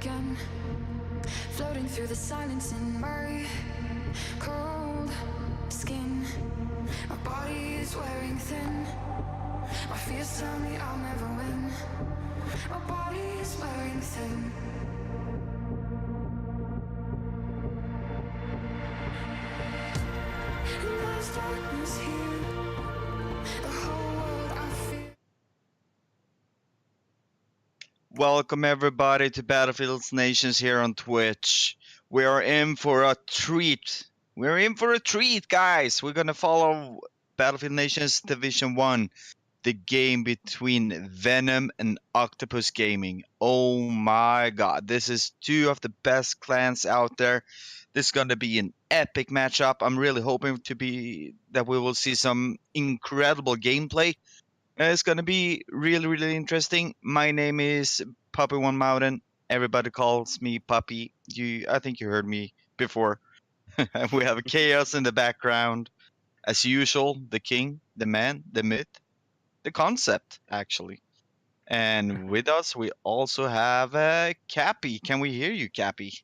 again, floating through the silence in my cold skin. My body is wearing thin. My fears tell me I'll never win. My body is wearing thin. And there's darkness here. The whole world I feel. Welcome everybody to VeNoM here on Twitch. We are in for a treat. We're in for a treat, guys. We're gonna follow VeNoM Division 1, the game between VeNoM and OctapuzZ Gaming. Oh my god, this is two of the best clans out there. This is gonna be an epic matchup. I'm really hoping that we will see some incredible gameplay. It's gonna be really interesting. My name is Puppy One Mountain. Everybody calls me Puppy. I think you heard me before. We have Chaos in the background, as usual. The king, the man, the myth, the concept, actually. And with us, we also have KappyB. Can we hear you, KappyB?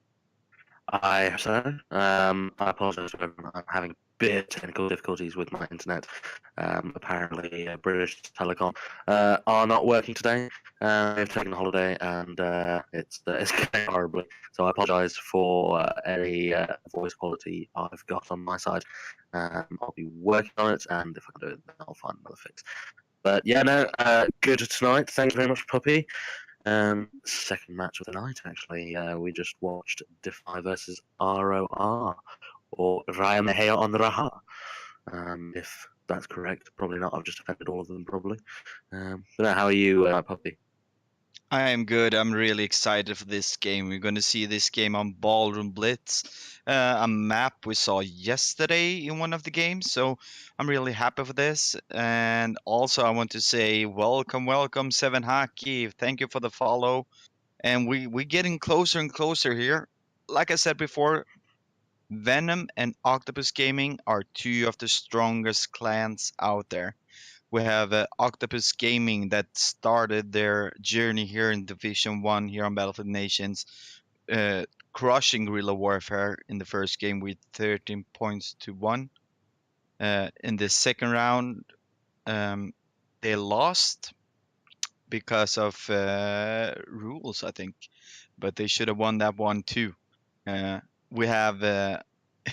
Hi, sir. I apologize for I'm having a bit of technical difficulties with my internet. Apparently, British Telecom are not working today. I've taken a holiday and it's going horribly. So I apologise for any voice quality I've got on my side. I'll be working on it, and if I can do it, then I'll find another fix. But yeah, no, good tonight. Thank you very much, Puppy. Second match of the night, actually. We just watched Defy versus ROR, or Raya Mejea on Raha. If that's correct, probably not. I've just offended all of them, probably. But no, how are you, Puppy? I am good. I'm really excited for this game. We're going to see this game on Ballroom Blitz, a map we saw yesterday in one of the games. So I'm really happy for this. And also, I want to say welcome, Seven Haki. Thank you for the follow. And we're getting closer and closer here. Like I said before, VeNoM and OctapuzZ Gaming are two of the strongest clans out there. We have OctapuzZ Gaming that started their journey here in Division 1 here on Battlefield Nations, crushing guerrilla warfare in the first game with 13 points to 1. In the second round, they lost because of rules, I think, but they should have won that one too. We have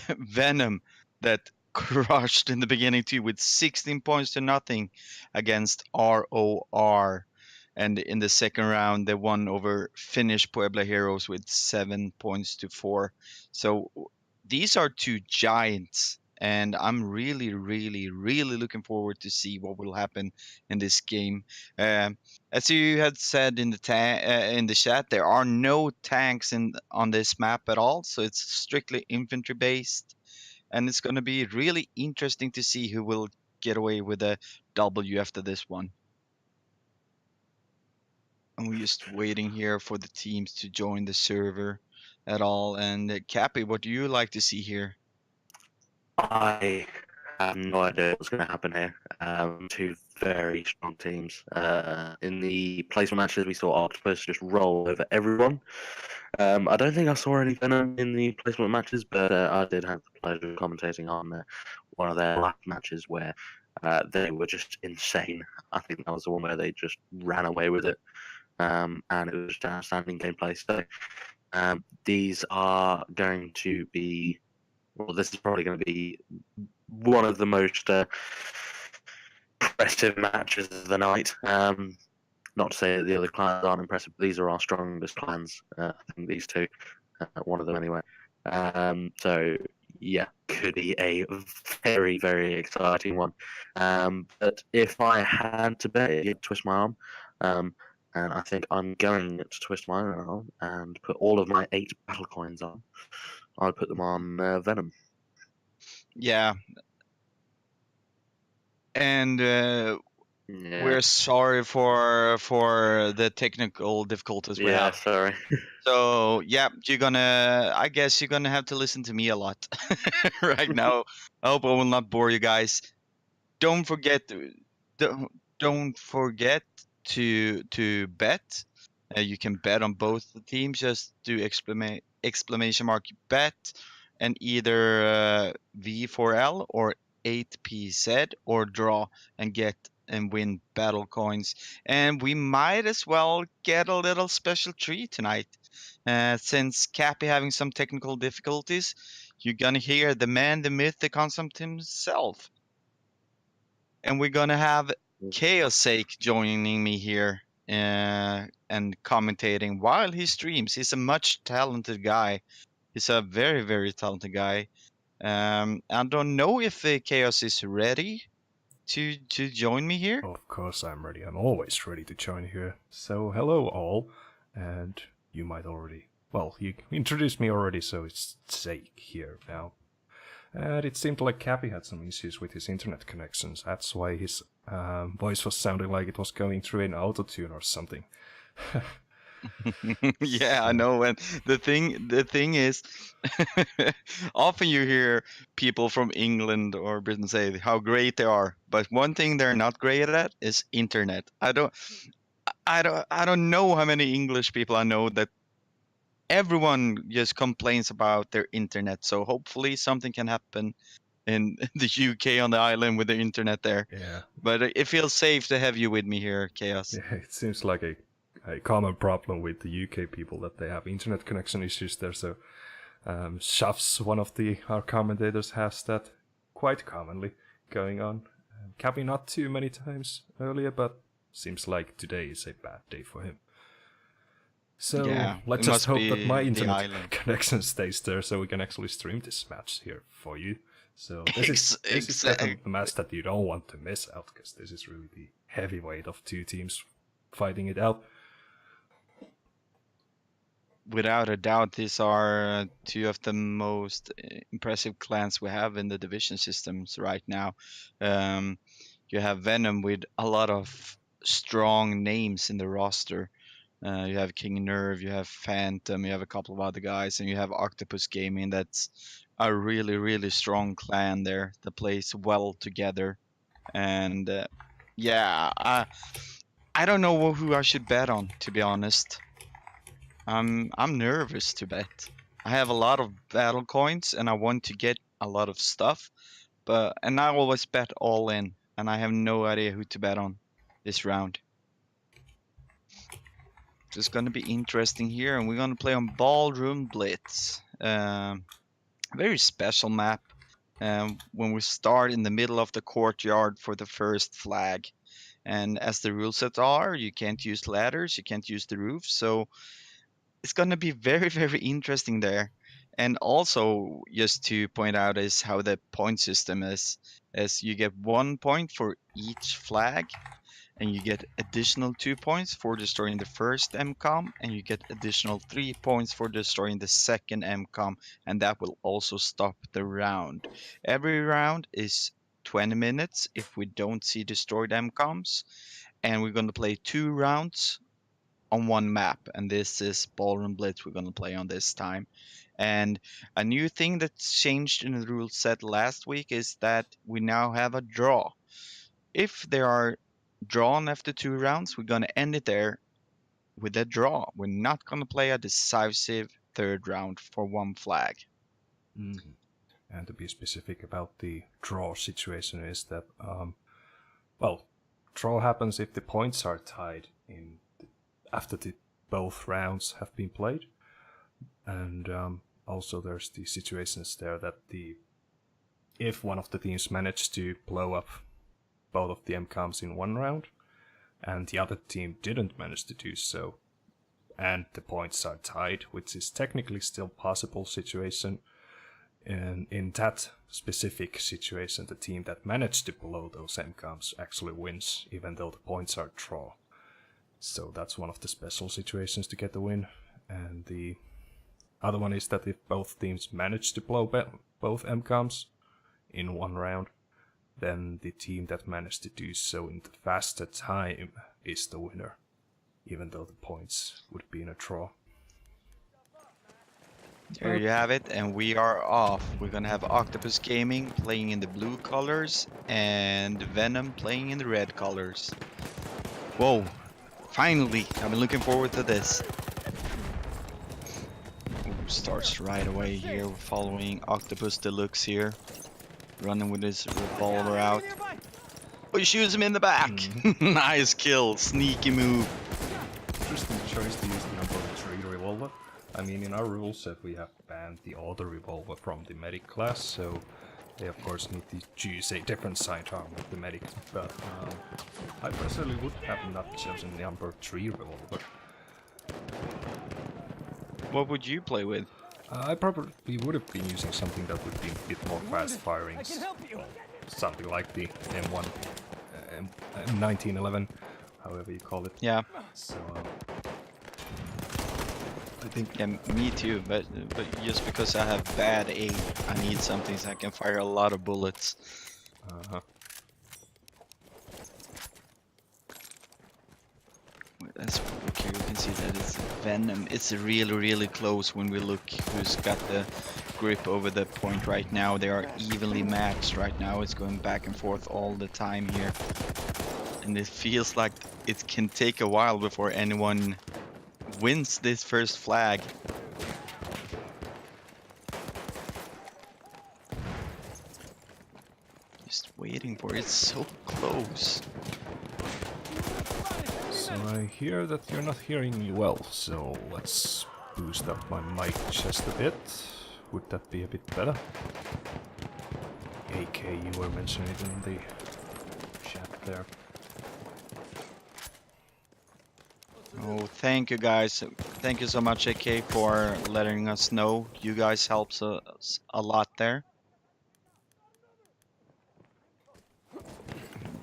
VeNoM that crushed in the beginning too with 16 points to nothing against ROR. And in the second round, they won over Finnish Puebla Heroes with 7 points to 4. So these are two giants, and I'm really looking forward to see what will happen in this game. As you had said in the chat, there are no tanks on this map at all, so it's strictly infantry based, and it's going to be really interesting to see who will get away with a W after this one. And we're just waiting here for the teams to join the server at all. And Kappy, what do you like to see here? I have no idea what's going to happen here. Two very strong teams. In the placement matches, we saw OctapuzZ just roll over everyone. I don't think I saw any VeNoM in the placement matches, but I did have the pleasure of commentating on one of their last matches where they were just insane. I think that was the one where they just ran away with it, and it was just outstanding gameplay. So these are going to be. Well, this is probably going to be one of the most impressive matches of the night. Not to say that the other clans aren't impressive, but these are our strongest clans. I think these two, one of them anyway. So yeah, could be a very exciting one. But if I had to bet, it'd twist my arm. And I think I'm going to twist my arm and put all of my 8 battle coins on. I would put them on VeNoM. Yeah. And we're sorry for the technical difficulties we have. Sorry. So yeah, I guess you're gonna have to listen to me a lot right now. I hope I will not bore you guys. Don't forget to bet. You can bet on both the teams. Just do exclamation mark bet and either V4L or 8PZ or draw and get and win battle coins. And we might as well get a little special treat tonight. Since Kappy having some technical difficulties, you're gonna hear the man, the myth, the concept himself. And we're gonna have ChaosZake joining me here and commentating while he streams. He's a much talented guy. He's a very talented guy. I don't know if Chaos is ready to join me here. Of course I'm ready. I'm always ready to join here. So hello all, and you might already... Well, you introduced me already, so it's Zake here now. And it seemed like Kappy had some issues with his internet connections. That's why his voice was sounding like it was going through an auto-tune or something. Yeah, I know. And the thing is, often you hear people from England or Britain say how great they are, but one thing they're not great at is internet. I don't know how many English people I know that everyone just complains about their internet. So hopefully something can happen in the UK on the island with the internet there. Yeah. But it feels safe to have you with me here, Chaos. Yeah, it seems like a a common problem with the UK people that they have internet connection issues there. So Shuffs, one of our commentators, has that quite commonly going on. Kappy not too many times earlier, but seems like today is a bad day for him. So Yeah, let's it just must hope be that my the internet island. connection stays there so we can actually stream this match here for you. So this is definitely the match that you don't want to miss out, because this is really the heavyweight of two teams fighting it out. Without a doubt, these are two of the most impressive clans we have in the division systems right now. You have VeNoM with a lot of strong names in the roster. You have King Nerve, you have Phantom, you have a couple of other guys, and you have OctapuzZ Gaming. That's a really, really strong clan there that plays well together. And yeah, I don't know who I should bet on, to be honest. I'm nervous to bet. I have a lot of battle coins and I want to get a lot of stuff, and I always bet all in, and I have no idea who to bet on this round. It's gonna be interesting here, and we're gonna play on Ballroom Blitz. Very special map. When we start in the middle of the courtyard for the first flag, and as the rule sets are, you can't use ladders, you can't use the roof, so it's going to be very, very interesting there. And also, just to point out, is how the point system is. As you get 1 point for each flag, and you get additional 2 points for destroying the first MCOM, and you get additional 3 points for destroying the second MCOM, and that will also stop the round. Every round is 20 minutes if we don't see destroyed MCOMs, and we're going to play 2 rounds on one map, and this is Ballroom Blitz we're going to play on this time. And a new thing that's changed in the rule set last week is that we now have a draw. If they are drawn after 2 rounds, we're going to end it there with a draw. We're not going to play a decisive 3rd round for 1 flag. Mm-hmm. And to be specific about the draw situation is that, draw happens if the points are tied after both rounds have been played. And also there's the situations there that if one of the teams managed to blow up both of the MCOMs in 1 round, and the other team didn't manage to do so, and the points are tied, which is technically still possible situation, and in that specific situation, the team that managed to blow those MCOMs actually wins, even though the points are draw. So that's one of the special situations to get the win. And the other one is that if both teams manage to blow both MCOMs in 1 round, then the team that managed to do so in the faster time is the winner, even though the points would be in a draw. There you have it, and we are off. We're gonna have OctapuzZ Gaming playing in the blue colors and VeNoM playing in the red colors. Whoa, finally, I've been looking forward to this. Ooh, starts right away here. We're following OctapuzZ Deluxe here, running with his revolver out. Oh, he shoots him in the back. Nice kill, sneaky move. Interesting choice to use the number 3 revolver. I mean, in our rule set we have banned the auto revolver from the medic class, so they of course need to choose a different sidearm with the medic. But I personally would have not chosen the number 3 revolver. What would you play with? I probably would have been using something that would be a bit more fast firing. Something like the M1, M1911, however you call it. Yeah. So I think. Yeah, me too, but just because I have bad aim, I need something so I can fire a lot of bullets. Let's look here, you can see that it's VeNoM. It's really, really close when we look who's got the grip over the point right now. They are evenly matched right now. It's going back and forth all the time here. And it feels like it can take a while before anyone wins this first flag. Just waiting for it. It's so close. So I hear that you're not hearing me well, so let's boost up my mic just a bit. Would that be a bit better? AK, you were mentioning it in the chat there. Oh, thank you guys. Thank you so much, AK, for letting us know. You guys helps us a lot there.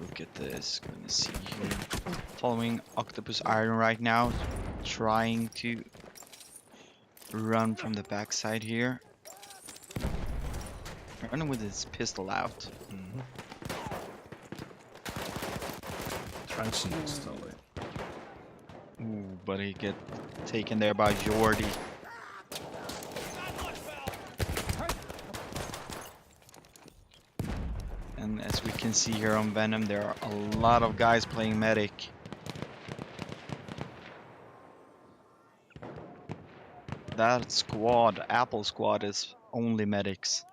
Look at this. Gonna see here. Following OctapuzZ Iron right now. Trying to run from the backside here. Running with his pistol out. Transient installed. Ooh, but he get taken there by Jordi. And as we can see here on VeNoM, there are a lot of guys playing medic. That squad, Apple squad, is only medics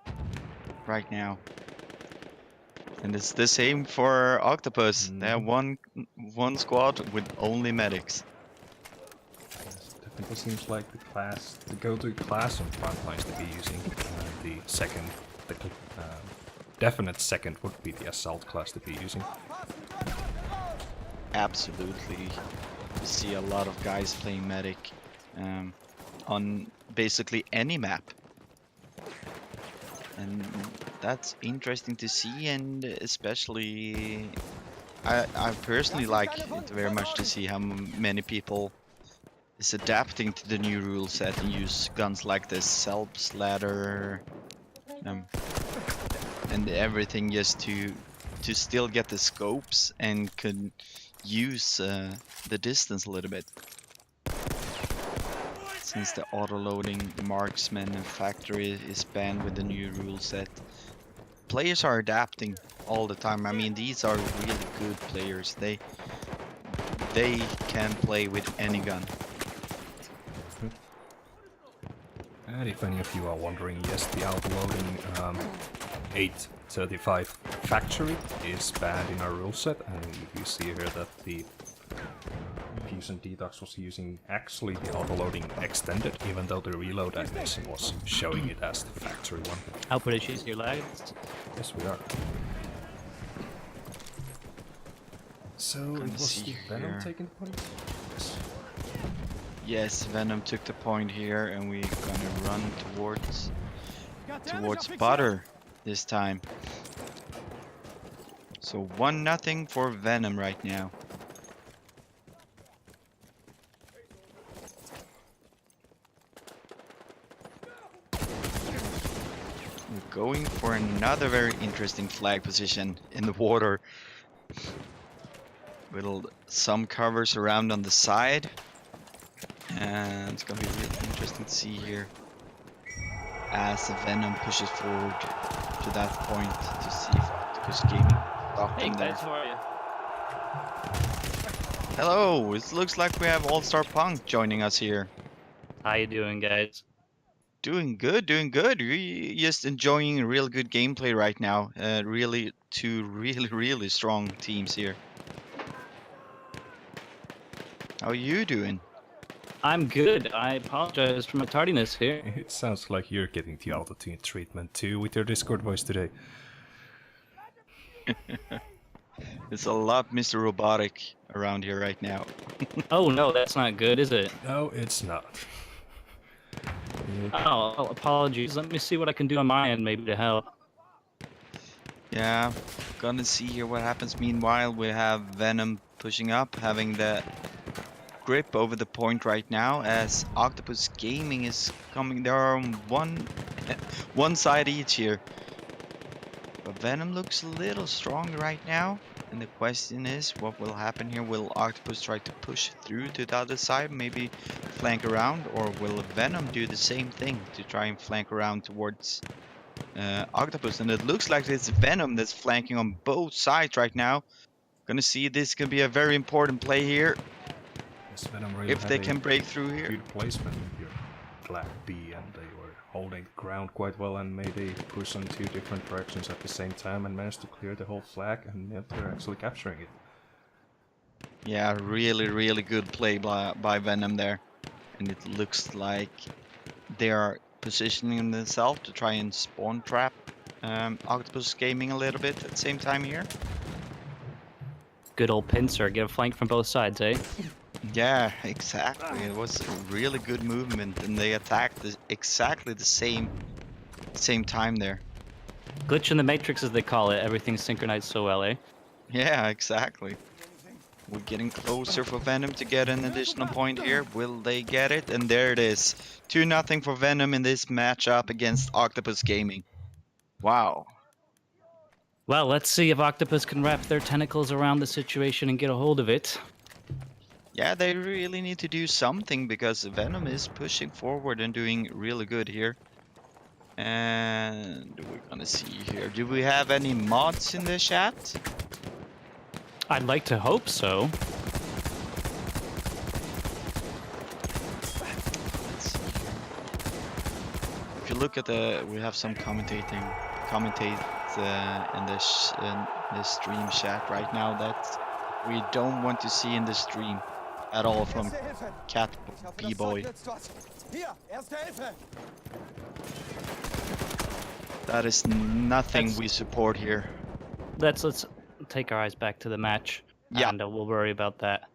right now. And it's the same for OctapuzZ. They have one squad with only medics. Yes, it definitely seems like the go-to class on Frontline is to be using the second, definite second would be the assault class to be using. Absolutely. You see a lot of guys playing medic on basically any map. And that's interesting to see, and especially I personally like it very much to see how many people is adapting to the new rule set and use guns like this, Selbst ladder, and everything, just to still get the scopes and can use the distance a little bit. Since the auto-loading marksman and factory is banned with the new rule set, players are adapting all the time. I mean, these are really good players. They can play with any gun. And if any of you are wondering, yes, the auto-loading 835 factory is banned in our rule set, and you see here that the Fuse and Detox was using actually the auto-loading extended, even though the reload animation was showing it as the factory one. Output issues, your lags. Yes, we are. So it was the VeNoM taking the point? Yes. Yes, VeNoM took the point here, and we're gonna run towards Butter this time. So 1-0 for VeNoM right now. We're going for another very interesting flag position in the water. With some covers around on the side. And it's gonna be really interesting to see here as the VeNoM pushes forward to that point to see if OctapuzZ Gaming stopped Hey them there. guys, how are you? Hello, it looks like we have All-Star Punk joining us here. How you doing, guys? Doing good, doing good. We just enjoying real good gameplay right now. Really, two really strong teams here. How are you doing? I'm good. I apologize for my tardiness here. It sounds like you're getting the altitude treatment too with your Discord voice today. It's a lot Mr. Robotic around here right now. Oh no, that's not good, is it? No, it's not. Oh, apologies. Let me see what I can do on my end, maybe to help. Yeah, gonna see here what happens. Meanwhile, we have VeNoM pushing up, having the grip over the point right now as OctapuzZ Gaming is coming. There are on one side each here. But VeNoM looks a little strong right now. And the question is, what will happen here? Will OctapuzZ try to push through to the other side, maybe flank around? Or will VeNoM do the same thing to try and flank around towards OctapuzZ? And it looks like it's VeNoM that's flanking on both sides right now. Gonna see this could be a very important play here. Yes, VeNoM really If they can break through here. good placement with your KappyB, and they were holding the ground quite well and made a push on two different directions at the same time and managed to clear the whole flag, and they're actually capturing it. Yeah, really good play by VeNoM there. And it looks like they are positioning themselves to try and spawn trap OctapuzZ Gaming a little bit at the same time here. Good old pincer. Get a flank from both sides, eh? Yeah, exactly. It was a really good movement, and they attacked exactly the same time there. Glitch in the matrix, as they call it. Everything's synchronized so well, eh? Yeah, exactly. We're getting closer for VeNoM to get an additional point here. Will they get it? And there it is. 2-0 for VeNoM in this matchup against OctapuzZ Gaming. Wow. Well, let's see if OctapuzZ can wrap their tentacles around the situation and get a hold of it. Yeah, they really need to do something because VeNoM is pushing forward and doing really good here. And we're gonna see here. Do we have any mods in the chat? I'd like to hope so. Let's see here. If you look at we have some commentate in the stream chat right now that we don't want to see in the stream at all from KappyB. That is nothing we support here. Let's take our eyes back to the match, Yeah. and we'll worry about that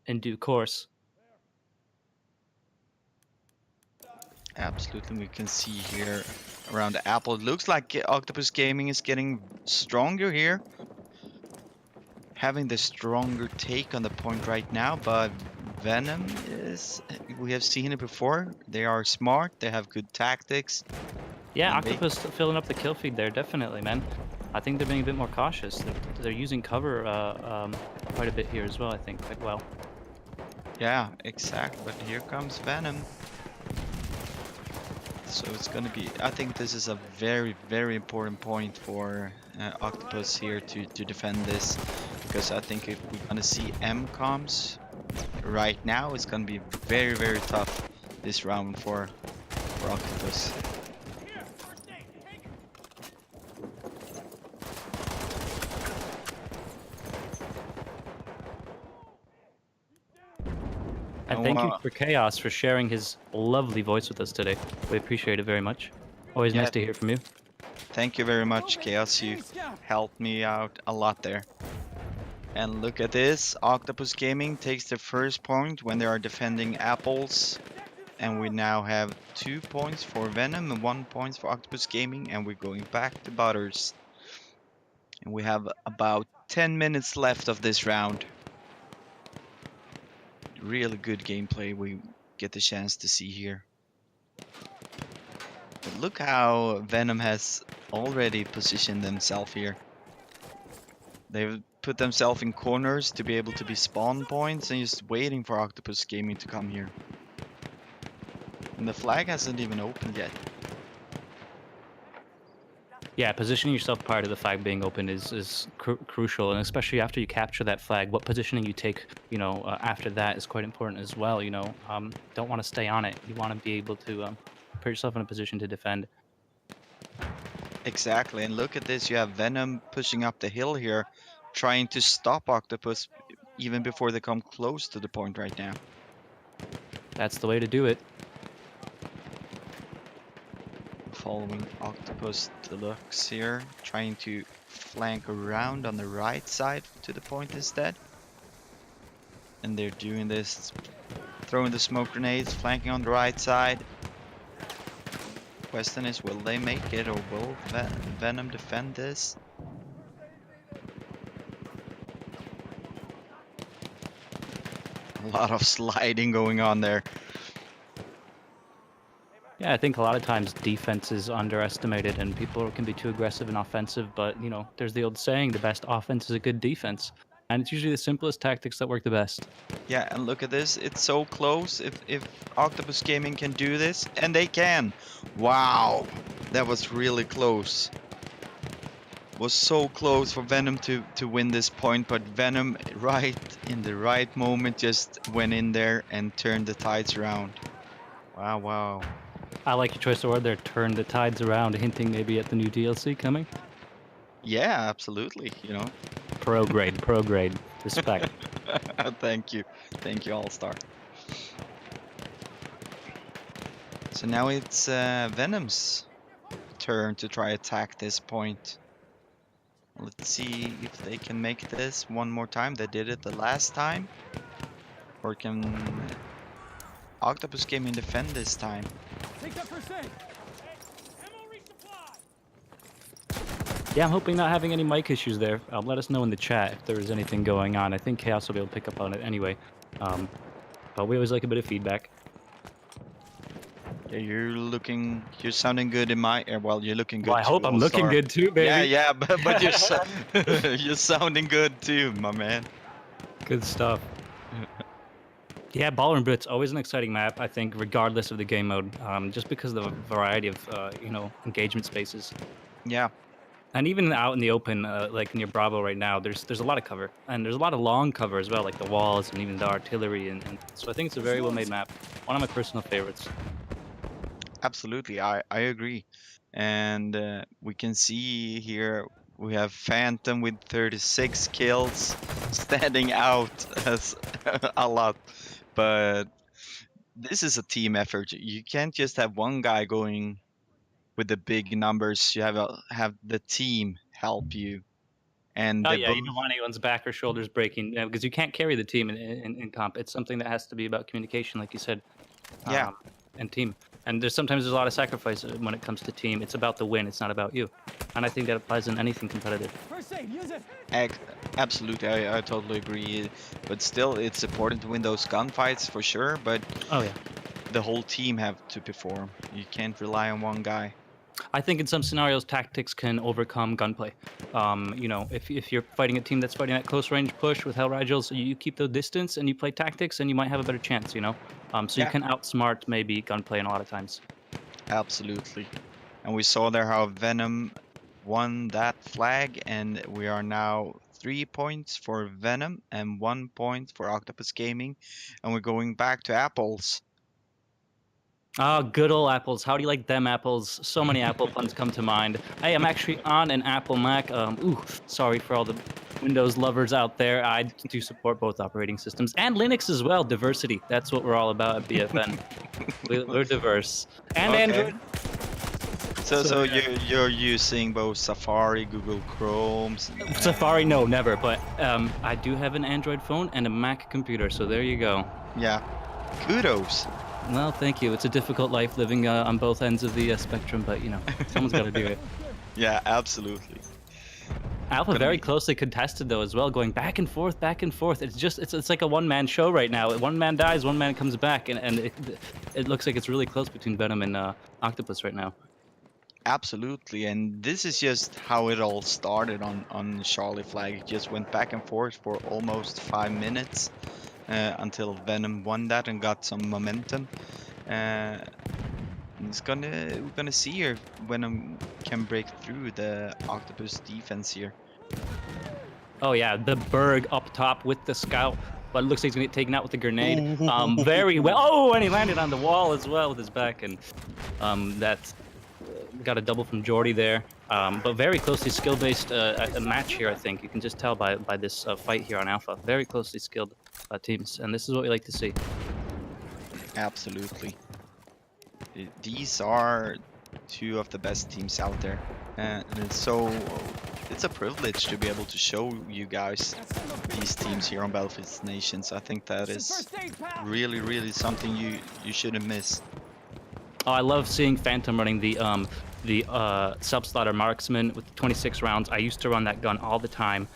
in due course. Absolutely, we can see here around the apple. It looks like OctapuzZ Gaming is getting stronger here. Having the stronger take on the point right now, but VeNoM is, we have seen it before. They are smart, they have good tactics. Yeah, And they- OctapuzZ filling up the kill feed there, definitely, man. I think they're being a bit more cautious. They're using cover quite a bit here as well, I think, quite well. Yeah, exactly, but here comes VeNoM. So it's gonna be, I think this is a very important point for OctapuzZ here to defend this, because I think if we're gonna see M comms right now, it's gonna be very tough this round for OctapuzZ. And thank you for Chaos for sharing his lovely voice with us today. We appreciate it very much. Always Yeah. nice to hear from you. Thank you very much, Chaos. You helped me out a lot there. And look at this. OctapuzZ Gaming takes the first point when they are defending apples. And we now have 2 points for VeNoM and 1 point for OctapuzZ Gaming. And we're going back to Butters. And we have about 10 minutes left of this round. Really good gameplay we get the chance to see here. But look how VeNoM has already positioned themselves here. They've put themselves in corners to be able to be spawn points and just waiting for OctapuzZ Gaming to come here. And the flag hasn't even opened yet. Yeah, positioning yourself prior to the flag being open is crucial, and especially after you capture that flag, what positioning you take, after that is quite important as well. Don't want to stay on it. You want to be able to put yourself in a position to defend. Exactly, and look at this. You have VeNoM pushing up the hill here, trying to stop OctapuzZ even before they come close to the point right now. That's the way to do it. Following OctapuzZ Deluxe here, trying to flank around on the right side to the point instead. And they're doing this, throwing the smoke grenades, flanking on the right side. Question is, will they make it, or will VeNoM defend this? A lot of sliding going on there. Yeah, I think a lot of times defense is underestimated and people can be too aggressive and offensive, but there's the old saying, the best offense is a good defense. And it's usually the simplest tactics that work the best. Yeah, and look at this, it's so close. If OctapuzZ Gaming can do this, and they can. Wow, that was really close. Was so close for VeNoM to win this point, but VeNoM right in the right moment just went in there and turned the tides around. Wow. I like your choice of word there, turn the tides around, hinting maybe at the new DLC coming. Yeah, absolutely, Pro grade, pro grade. Respect. Thank you, All Star. So now it's VeNoM's turn to try attack this point. Let's see if they can make this one more time. They did it the last time. Or can OctapuzZ Gaming defend this time? Yeah, I'm hoping not having any mic issues there. Let us know in the chat if there is anything going on. I think Chaos will be able to pick up on it anyway. But we always like a bit of feedback. Yeah, you're sounding good in my well, you're looking good Well, I too, hope I'm All looking Star. good too, baby. Yeah, but you're sounding good too, my man. Good stuff. Yeah, Baller and Blitz, always an exciting map, I think, regardless of the game mode, just because of the variety of, engagement spaces. Yeah, And even out in the open, like near Bravo right now, there's a lot of cover. And there's a lot of long cover as well, like the walls and even the artillery. And so I think it's a very well-made map. One of my personal favorites. absolutely. I agree. And we can see here we have Phantom with 36 kills standing out as a lot. But this is a team effort. You can't just have one guy going with the big numbers. You have the team help you. And Oh the yeah, you don't want anyone's back or shoulders breaking, because you can't carry the team in comp. It's something that has to be about communication, like you said. Yeah. And team. And sometimes there's a lot of sacrifice when it comes to team. It's about the win. It's not about you. And I think that applies in anything competitive. Absolutely, I totally agree. But still, it's important to win those gunfights for sure. But Oh yeah. the whole team have to perform. You can't rely on one guy. I think in some scenarios, tactics can overcome gunplay. If you're fighting a team that's fighting that close range push with Hell Rigels, you keep the distance and you play tactics, and you might have a better chance. So Yeah. you can outsmart maybe gunplay in a lot of times. Absolutely. And we saw there how VeNoM won that flag, and we are now 3 points for VeNoM and 1 point for OctapuzZ Gaming, and we're going back to apples. Ah, good old apples. How do you like them apples? So many Apple puns come to mind. Hey, I'm actually on an Apple Mac. Sorry for all the Windows lovers out there. I do support both operating systems and Linux as well. Diversity. That's what we're all about at BFN. We're diverse. And Okay. Android. So you're using both Safari, Google Chrome. Safari, no, never. But I do have an Android phone and a Mac computer, so there you go. Yeah. Kudos. Well, thank you. It's a difficult life living on both ends of the spectrum, but someone's got to do it. Yeah, absolutely. Alpha very closely contested though as well, going back and forth, back and forth. It's like a one-man show right now. One man dies, one man comes back, and it looks like it's really close between VeNoM and OctapuzZ right now. Absolutely, and this is just how it all started on Charlie Flag. It just went back and forth for almost 5 minutes until VeNoM won that and got some momentum. We're gonna see here VeNoM can break through the OctapuzZ defense here. Oh yeah, the Berg up top with the scout, but it looks like he's gonna get taken out with the grenade. Very well. Oh, and he landed on the wall as well with his back, and that's got a double from Jordy there. But very closely skill-based match here, I think. You can just tell by this fight here on Alpha. Very closely skilled teams, and this is what we like to see. Absolutely. These are two of the best teams out there, and it's a privilege to be able to show you guys these teams here on VeNations. I think that is really, really something you shouldn't miss. Oh, I love seeing Phantom running the sub-slaughter marksman with 26 rounds. I used to run that gun all the time.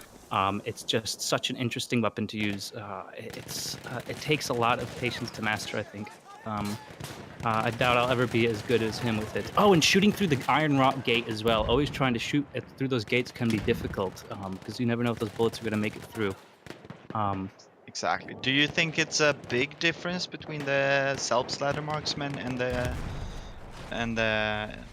It's just such an interesting weapon to use. It takes a lot of patience to master, I think. I doubt I'll ever be as good as him with it. Oh, and shooting through the iron rock gate as well. Always trying to shoot through those gates can be difficult because you never know if those bullets are going to make it through. Exactly. Do you think it's a big difference between the self-slaughter marksman and the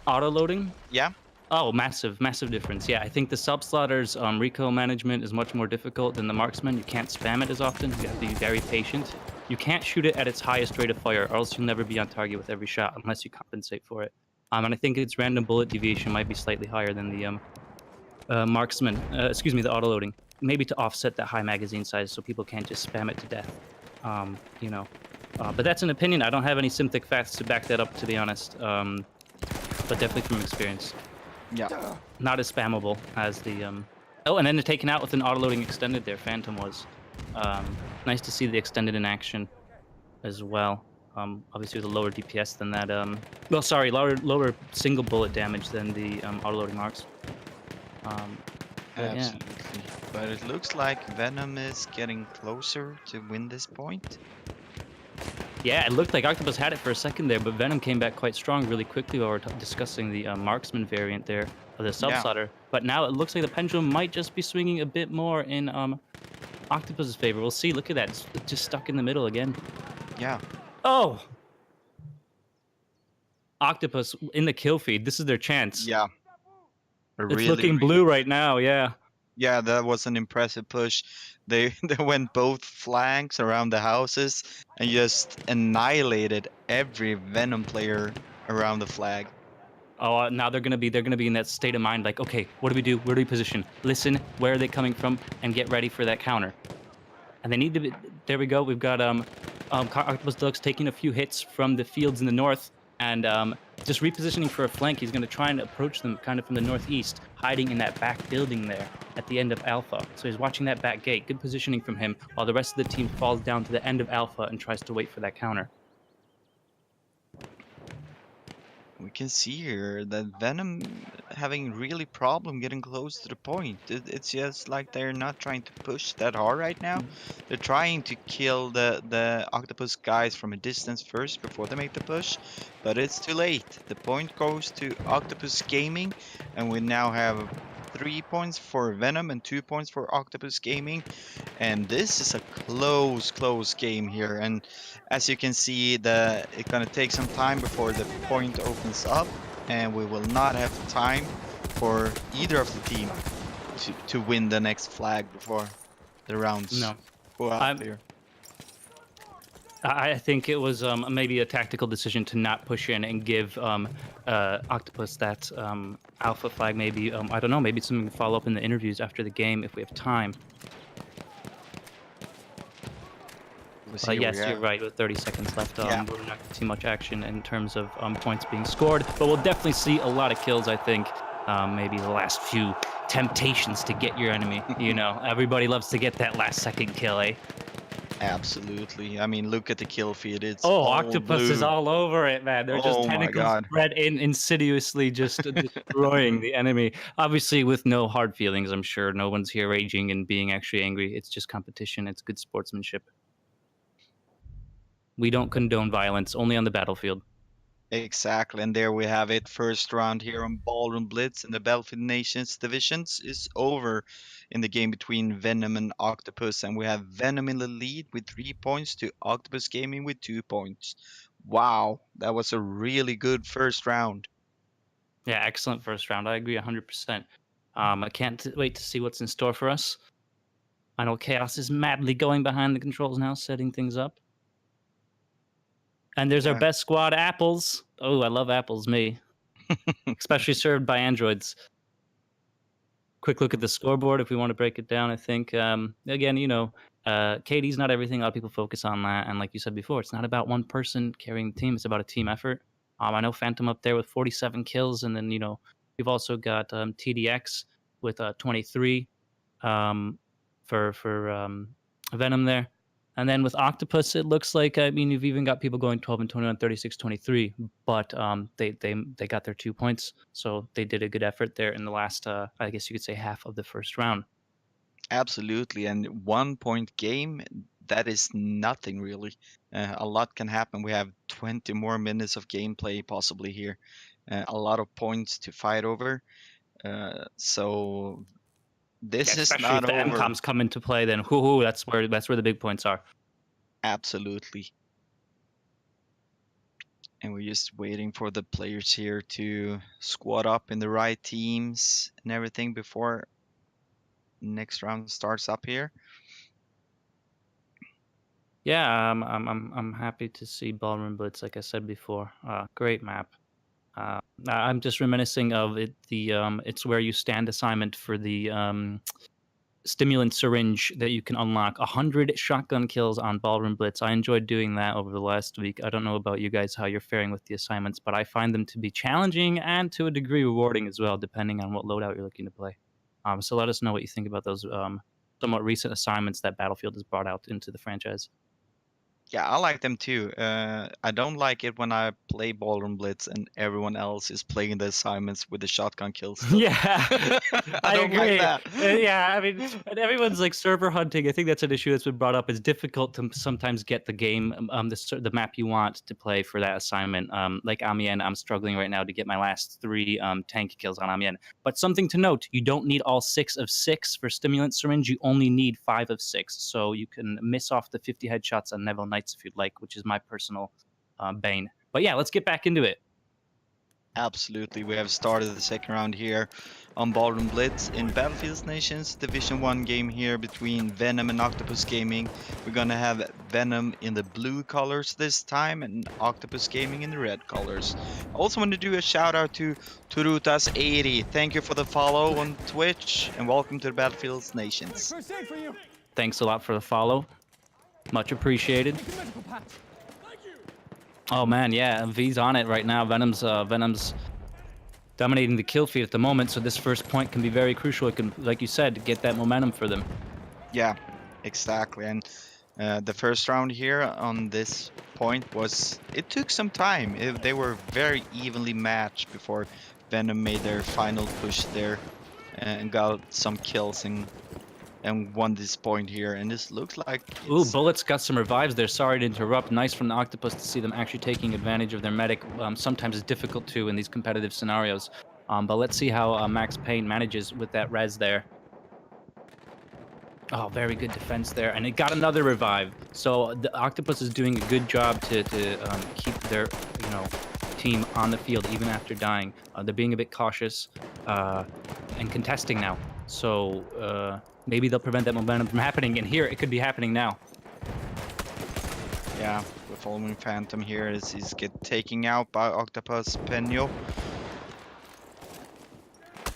Auto loading? Yeah. Oh, massive difference. Yeah, I think the sub-slaughter's recoil management is much more difficult than the marksman. You can't spam it as often. You have to be very patient. You can't shoot it at its highest rate of fire, or else you'll never be on target with every shot unless you compensate for it. And I think its random bullet deviation might be slightly higher than the marksman. The auto loading. maybe to offset that high magazine size so people can't just spam it to death. You know, but that's an opinion. I don't have any synthic facts to back that up, to be honest. But definitely from experience, Yeah. not as spammable as the. Oh, and then they're taken out with an auto-loading extended there. Phantom was. Nice to see the extended in action as well. Obviously with a lower DPS than that. Well, sorry, lower single bullet damage than the auto-loading marks. But yeah. Absolutely. But it looks like VeNoM is getting closer to win this point. Yeah, it looked like OctapuzZ had it for a second there, but VeNoM came back quite strong really quickly while we we're discussing the marksman variant there of the sub-slaughter. But now it looks like the pendulum might just be swinging a bit more in OctapuzZ's favor. We'll see. Look at that. It's just stuck in the middle again. Yeah. Oh! OctapuzZ in the kill feed. This is their chance. Yeah. It's looking blue right now, yeah. Yeah, that was an impressive push. They went both flanks around the houses and just annihilated every VeNoM player around the flag. Oh, now they're gonna be in that state of mind, like, okay, what do we do? Where do we position? Listen, where are they coming from, and get ready for that counter. And they need to be. There we go. We've got OctapuzZ Deluxe taking a few hits from the fields in the north, and just repositioning for a flank. He's gonna try and approach them kind of from the northeast, hiding in that back building there at the end of Alpha. So he's watching that back gate. Good positioning from him, while the rest of the team falls down to the end of Alpha and tries to wait for that counter. We can see here that VeNoM having really problem getting close to the point. It's just like they're not trying to push that hard right now. They're trying to kill the OctapuzZ guys from a distance first before they make the push, but it's too late. The point goes to OctapuzZ Gaming, and we now have 3 points for VeNoM and 2 points for OctapuzZ Gaming. And this is a close game here. And as you can see, it's gonna take some time before the point opens up, and we will not have time for either of the team to win the next flag before the rounds go out here. I think it was maybe a tactical decision to not push in and give OctapuzZ that alpha flag. Maybe I don't know. Maybe something to follow up in the interviews after the game if we have time. Yes, you're right. With 30 seconds left, we're not going to see much action in terms of points being scored. But we'll definitely see a lot of kills. I think maybe the last few temptations to get your enemy. You know, everybody loves to get that last second kill, eh? Absolutely. I mean, look at the kill feed. It's OctapuzZ is all over it, man. They're just tentacles spread insidiously, just destroying the enemy. Obviously, with no hard feelings, I'm sure. No one's here raging and being actually angry. It's just competition. It's good sportsmanship. We don't condone violence, only on the battlefield. Exactly, and there we have it. First round here on Ballroom Blitz in the BFNations divisions is over in the game between VeNoM and OctapuzZ, and we have VeNoM in the lead with 3 points to OctapuzZ Gaming with 2 points. Wow, that was a really good first round. Yeah, excellent first round. I agree 100%. I can't wait to see what's in store for us. I know Chaos is madly going behind the controls now, setting things up. And there's our best squad, Apples. Oh, I love Apples, me. Especially served by androids. Quick look at the scoreboard if we want to break it down, I think. Again, you know, KD's not everything. A lot of people focus on that. And like you said before, it's not about one person carrying the team. It's about a team effort. I know Phantom up there with 47 kills. And then, you know, we've also got TDX with 23 for VeNoM there. And then with OctapuzZ, it looks like, I mean, you've even got people going 12 and 21, 36, 23, but they got their 2 points. So they did a good effort there in the last, I guess you could say, half of the first round. Absolutely. And 1 point game, that is nothing really. A lot can happen. We have 20 more minutes of gameplay possibly here. A lot of points to fight over. So this is not if the over. MCOMs come into play, then that's where the big points are. Absolutely. And we're just waiting for the players here to squad up in the right teams and everything before next round starts up here. Yeah, I'm happy to see Ballroom Blitz, like I said before. Great map. I'm just reminiscing of it. The it's where you stand assignment for the stimulant syringe that you can unlock. 100 shotgun kills on Ballroom Blitz. I enjoyed doing that over the last week. I don't know about you guys, how you're faring with the assignments, but I find them to be challenging and to a degree rewarding as well, depending on what loadout you're looking to play. So let us know what you think about those somewhat recent assignments that Battlefield has brought out into the franchise. Yeah, I like them too. I don't like it when I play Ballroom Blitz and everyone else is playing the assignments with the shotgun kills. Still. Yeah, I don't agree. like that. Yeah, I mean, and everyone's like server hunting. I think that's an issue that's been brought up. It's difficult to sometimes get the game, the map you want to play for that assignment. Like Amiens, I'm struggling right now to get my last 3 tank kills on Amiens. But something to note: you don't need all 6 of 6 for stimulant syringe. You only need 5 of 6, so you can miss off the 50 headshots on Neville Knights if you'd like, which is my personal bane. But yeah, let's get back into it. Absolutely, we have started the second round here on Ballroom Blitz in VeNations Division 1 game here between VeNoM and OctapuzZ Gaming. We're gonna have VeNoM in the blue colors this time and OctapuzZ Gaming in the red colors. I also want to do a shout out to Turutas80. Thank you for the follow on Twitch and welcome to the Battlefield Nations. Thanks a lot for the follow. Much appreciated. Oh man, yeah, V's on it right now. VeNoM's dominating the kill feed at the moment, so this first point can be very crucial. It can, like you said, get that momentum for them. Yeah, exactly. And the first round here on this point it took some time. They were very evenly matched before VeNoM made their final push there and got some kills and won this point here. And this looks like Ooh, Bullets got some revives there. Sorry to interrupt. Nice from the OctapuzZ to see them actually taking advantage of their medic. Sometimes it's difficult to in these competitive scenarios. But let's see how Max Payne manages with that res there. Oh, very good defense there, and it got another revive. So the OctapuzZ is doing a good job to keep their team on the field even after dying. They're being a bit cautious and contesting now. So maybe they'll prevent that momentum from happening. And here it could be happening now. Yeah, we're following Phantom here as he's taken out by OctapuzZ Penyo.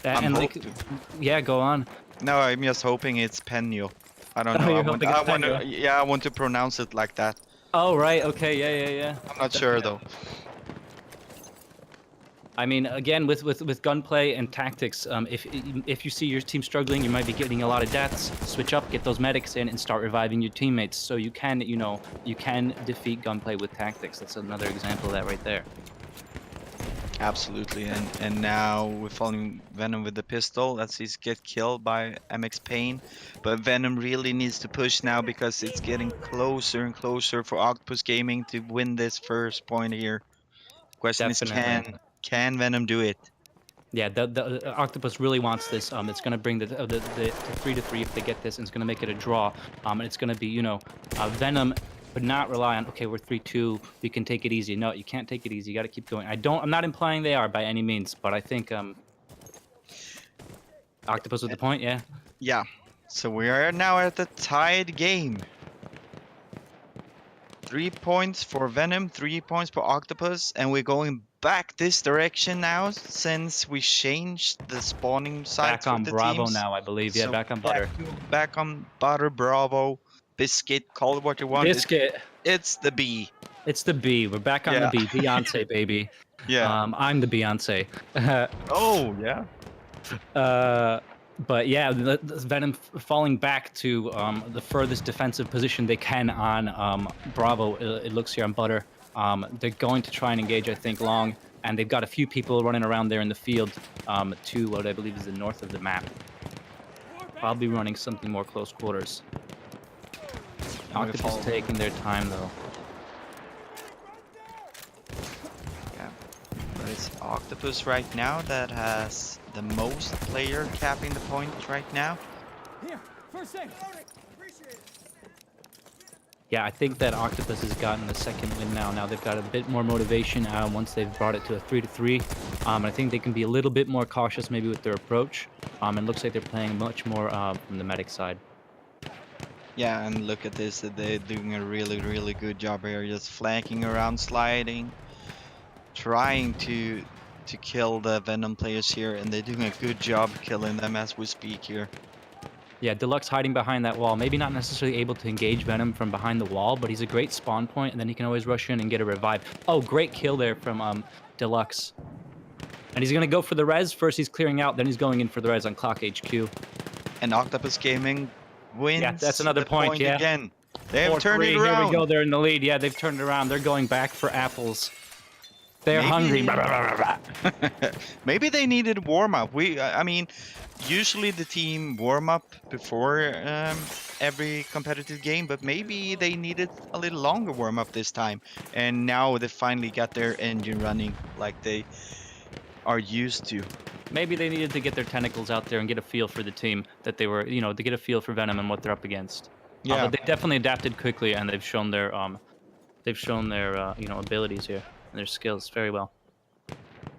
And like, yeah, go on. No, I'm just hoping it's Penyo. I don't know. You're hoping it's Penyo. Yeah, I want to pronounce it like that. Oh, right. Okay. Yeah. I'm not sure though. I mean, again, with gunplay and tactics, if you see your team struggling, you might be getting a lot of deaths. Switch up, get those medics in, and start reviving your teammates. So you can defeat gunplay with tactics. That's another example of that right there. Absolutely, and now we're following VeNoM with the pistol. Let's see, get killed by MX Payne, but VeNoM really needs to push now because it's getting closer and closer for OctapuzZ Gaming to win this first point here. Question Definitely. is, can VeNoM do it? Yeah, the OctapuzZ really wants this. It's going to bring the 3-3 if they get this, and it's going to make it a draw. And it's going to be, VeNoM would not rely on, okay, we're 3-2, we can take it easy. No, you can't take it easy. You got to keep going. I'm not implying they are by any means, but I think OctapuzZ with the point, yeah. Yeah. So we are now at the tied game. 3 points for VeNoM, 3 points for OctapuzZ, and we're going back this direction now since we changed the spawning sites. Back on the Bravo teams. now, I believe. Yeah, So back on Butter. Back on Butter, Bravo, Biscuit, call it what you want. Biscuit. It's the B. It's the B. We're back on the B. Beyonce, baby. Yeah. I'm the Beyonce. Oh, yeah. But yeah, the VeNoM falling back to the furthest defensive position they can on Bravo. It looks here on Butter. They're going to try and engage, I think, long, and they've got a few people running around there in the field to what I believe is the north of the map. Probably running something more close quarters. OctapuzZ taking their time though. Yeah. But it's OctapuzZ right now that has the most player capping the point right now. Here, first aid. Yeah, I think that OctapuzZ has gotten the second win now. Now they've got a bit more motivation once they've brought it to a 3-3. I think they can be a little bit more cautious maybe with their approach. It looks like they're playing much more from the medic side. Yeah, and look at this, they're doing a really, really good job here, just flanking around, sliding, trying to kill the VeNoM players here, and they're doing a good job killing them as we speak here. Yeah, Deluxe hiding behind that wall. Maybe not necessarily able to engage VeNoM from behind the wall, but he's a great spawn point, and then he can always rush in and get a revive. Oh, great kill there from Deluxe. And he's going to go for the res. First he's clearing out, then he's going in for the res on Clock HQ. And OctapuzZ Gaming wins. Yeah, that's another the point, yeah. again. They have 4-3, turned it Here around. we go, they're in the lead. Yeah, they've turned it around. They're going back for apples. They're hungry. Maybe they needed warm up. I mean, usually the team warm up before every competitive game, but maybe they needed a little longer warm up this time. And now they finally got their engine running like they are used to. Maybe they needed to get their tentacles out there and get a feel for the team that they were, to get a feel for VeNoM and what they're up against. Yeah, But they definitely adapted quickly, and they've shown their abilities here and their skills very well.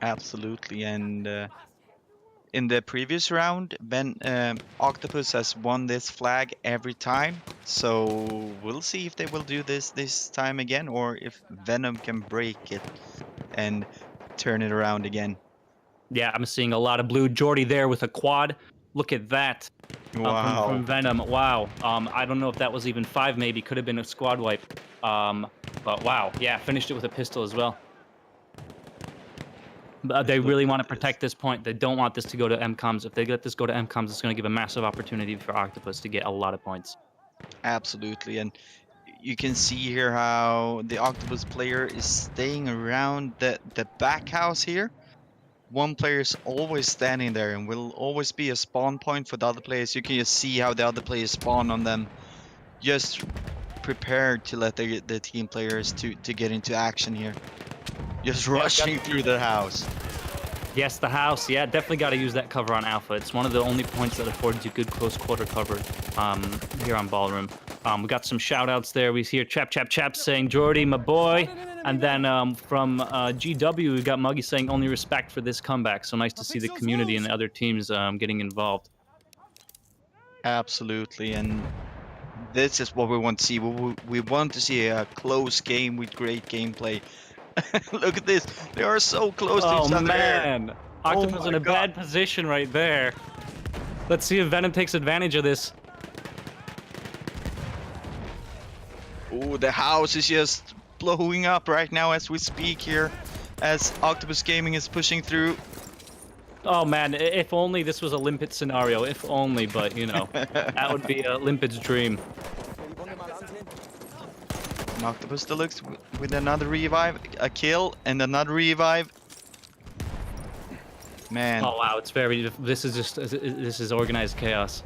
absolutely. And in the previous round, OctapuzZ has won this flag every time. So we'll see if they will do this time again, or if VeNoM can break it and turn it around again. Yeah, I'm seeing a lot of blue. Jordy there with a quad. Look at that. Wow. From VeNoM. Wow. I don't know if that was even 5, maybe. Could have been a squad wipe. But wow. Yeah, finished it with a pistol as well. They really want to protect this point. They don't want this to go to MCOMs. If they let this go to MCOMs, it's going to give a massive opportunity for OctapuzZ to get a lot of points. Absolutely. And you can see here how the OctapuzZ player is staying around the back house here. One player is always standing there and will always be a spawn point for the other players. You can just see how the other players spawn on them, just prepared to let the team players to get into action here. Just rushing through the house. Yes, the house. Yeah, definitely got to use that cover on Alpha. It's one of the only points that affords you good close quarter cover here on Ballroom. We got some shout outs there. We hear Chap saying, Jordy, my boy. And then from GW, we got Muggy saying, only respect for this comeback. So nice to see the community and the other teams getting involved. Absolutely. And this is what we want to see. We want to see a close game with great gameplay. Look at this. They are so close to each other. Oh, man. OctapuzZ in a God. bad position right there. Let's see if VeNoM takes advantage of this. Oh, the house is just blowing up right now as we speak here, as OctapuzZ Gaming is pushing through. Oh man, if only this was a Limpet scenario. If only, but that would be a Limpet's dream. OctapuzZ Deluxe with another revive, a kill, and another revive. Man. Oh wow, it's very. This is organized chaos.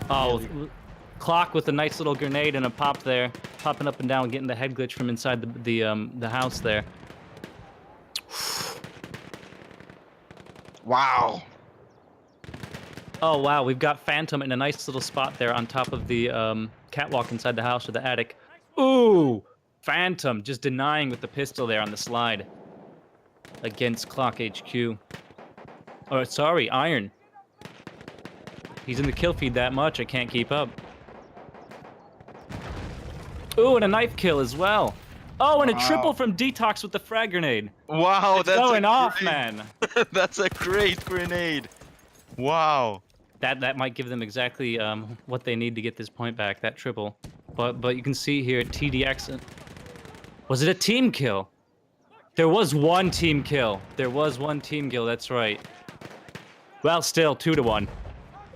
Oh, Clock with a nice little grenade and a pop there, popping up and down, getting the head glitch from inside the house there. Wow. Oh wow, we've got Phantom in a nice little spot there on top of the catwalk inside the house or the attic. Ooh, Phantom just denying with the pistol there on the slide against Clock HQ. Oh, sorry, Iron. He's in the kill feed that much, I can't keep up. Ooh, and a knife kill as well. Oh, and a triple from Detox with the frag grenade. Wow, It's that's going off, great, man. That's a great grenade. Wow. That might give them exactly what they need to get this point back, that triple. But you can see here, TDX. Was it a team kill? There was one team kill. There was one team kill, that's right. Well, still, 2-1.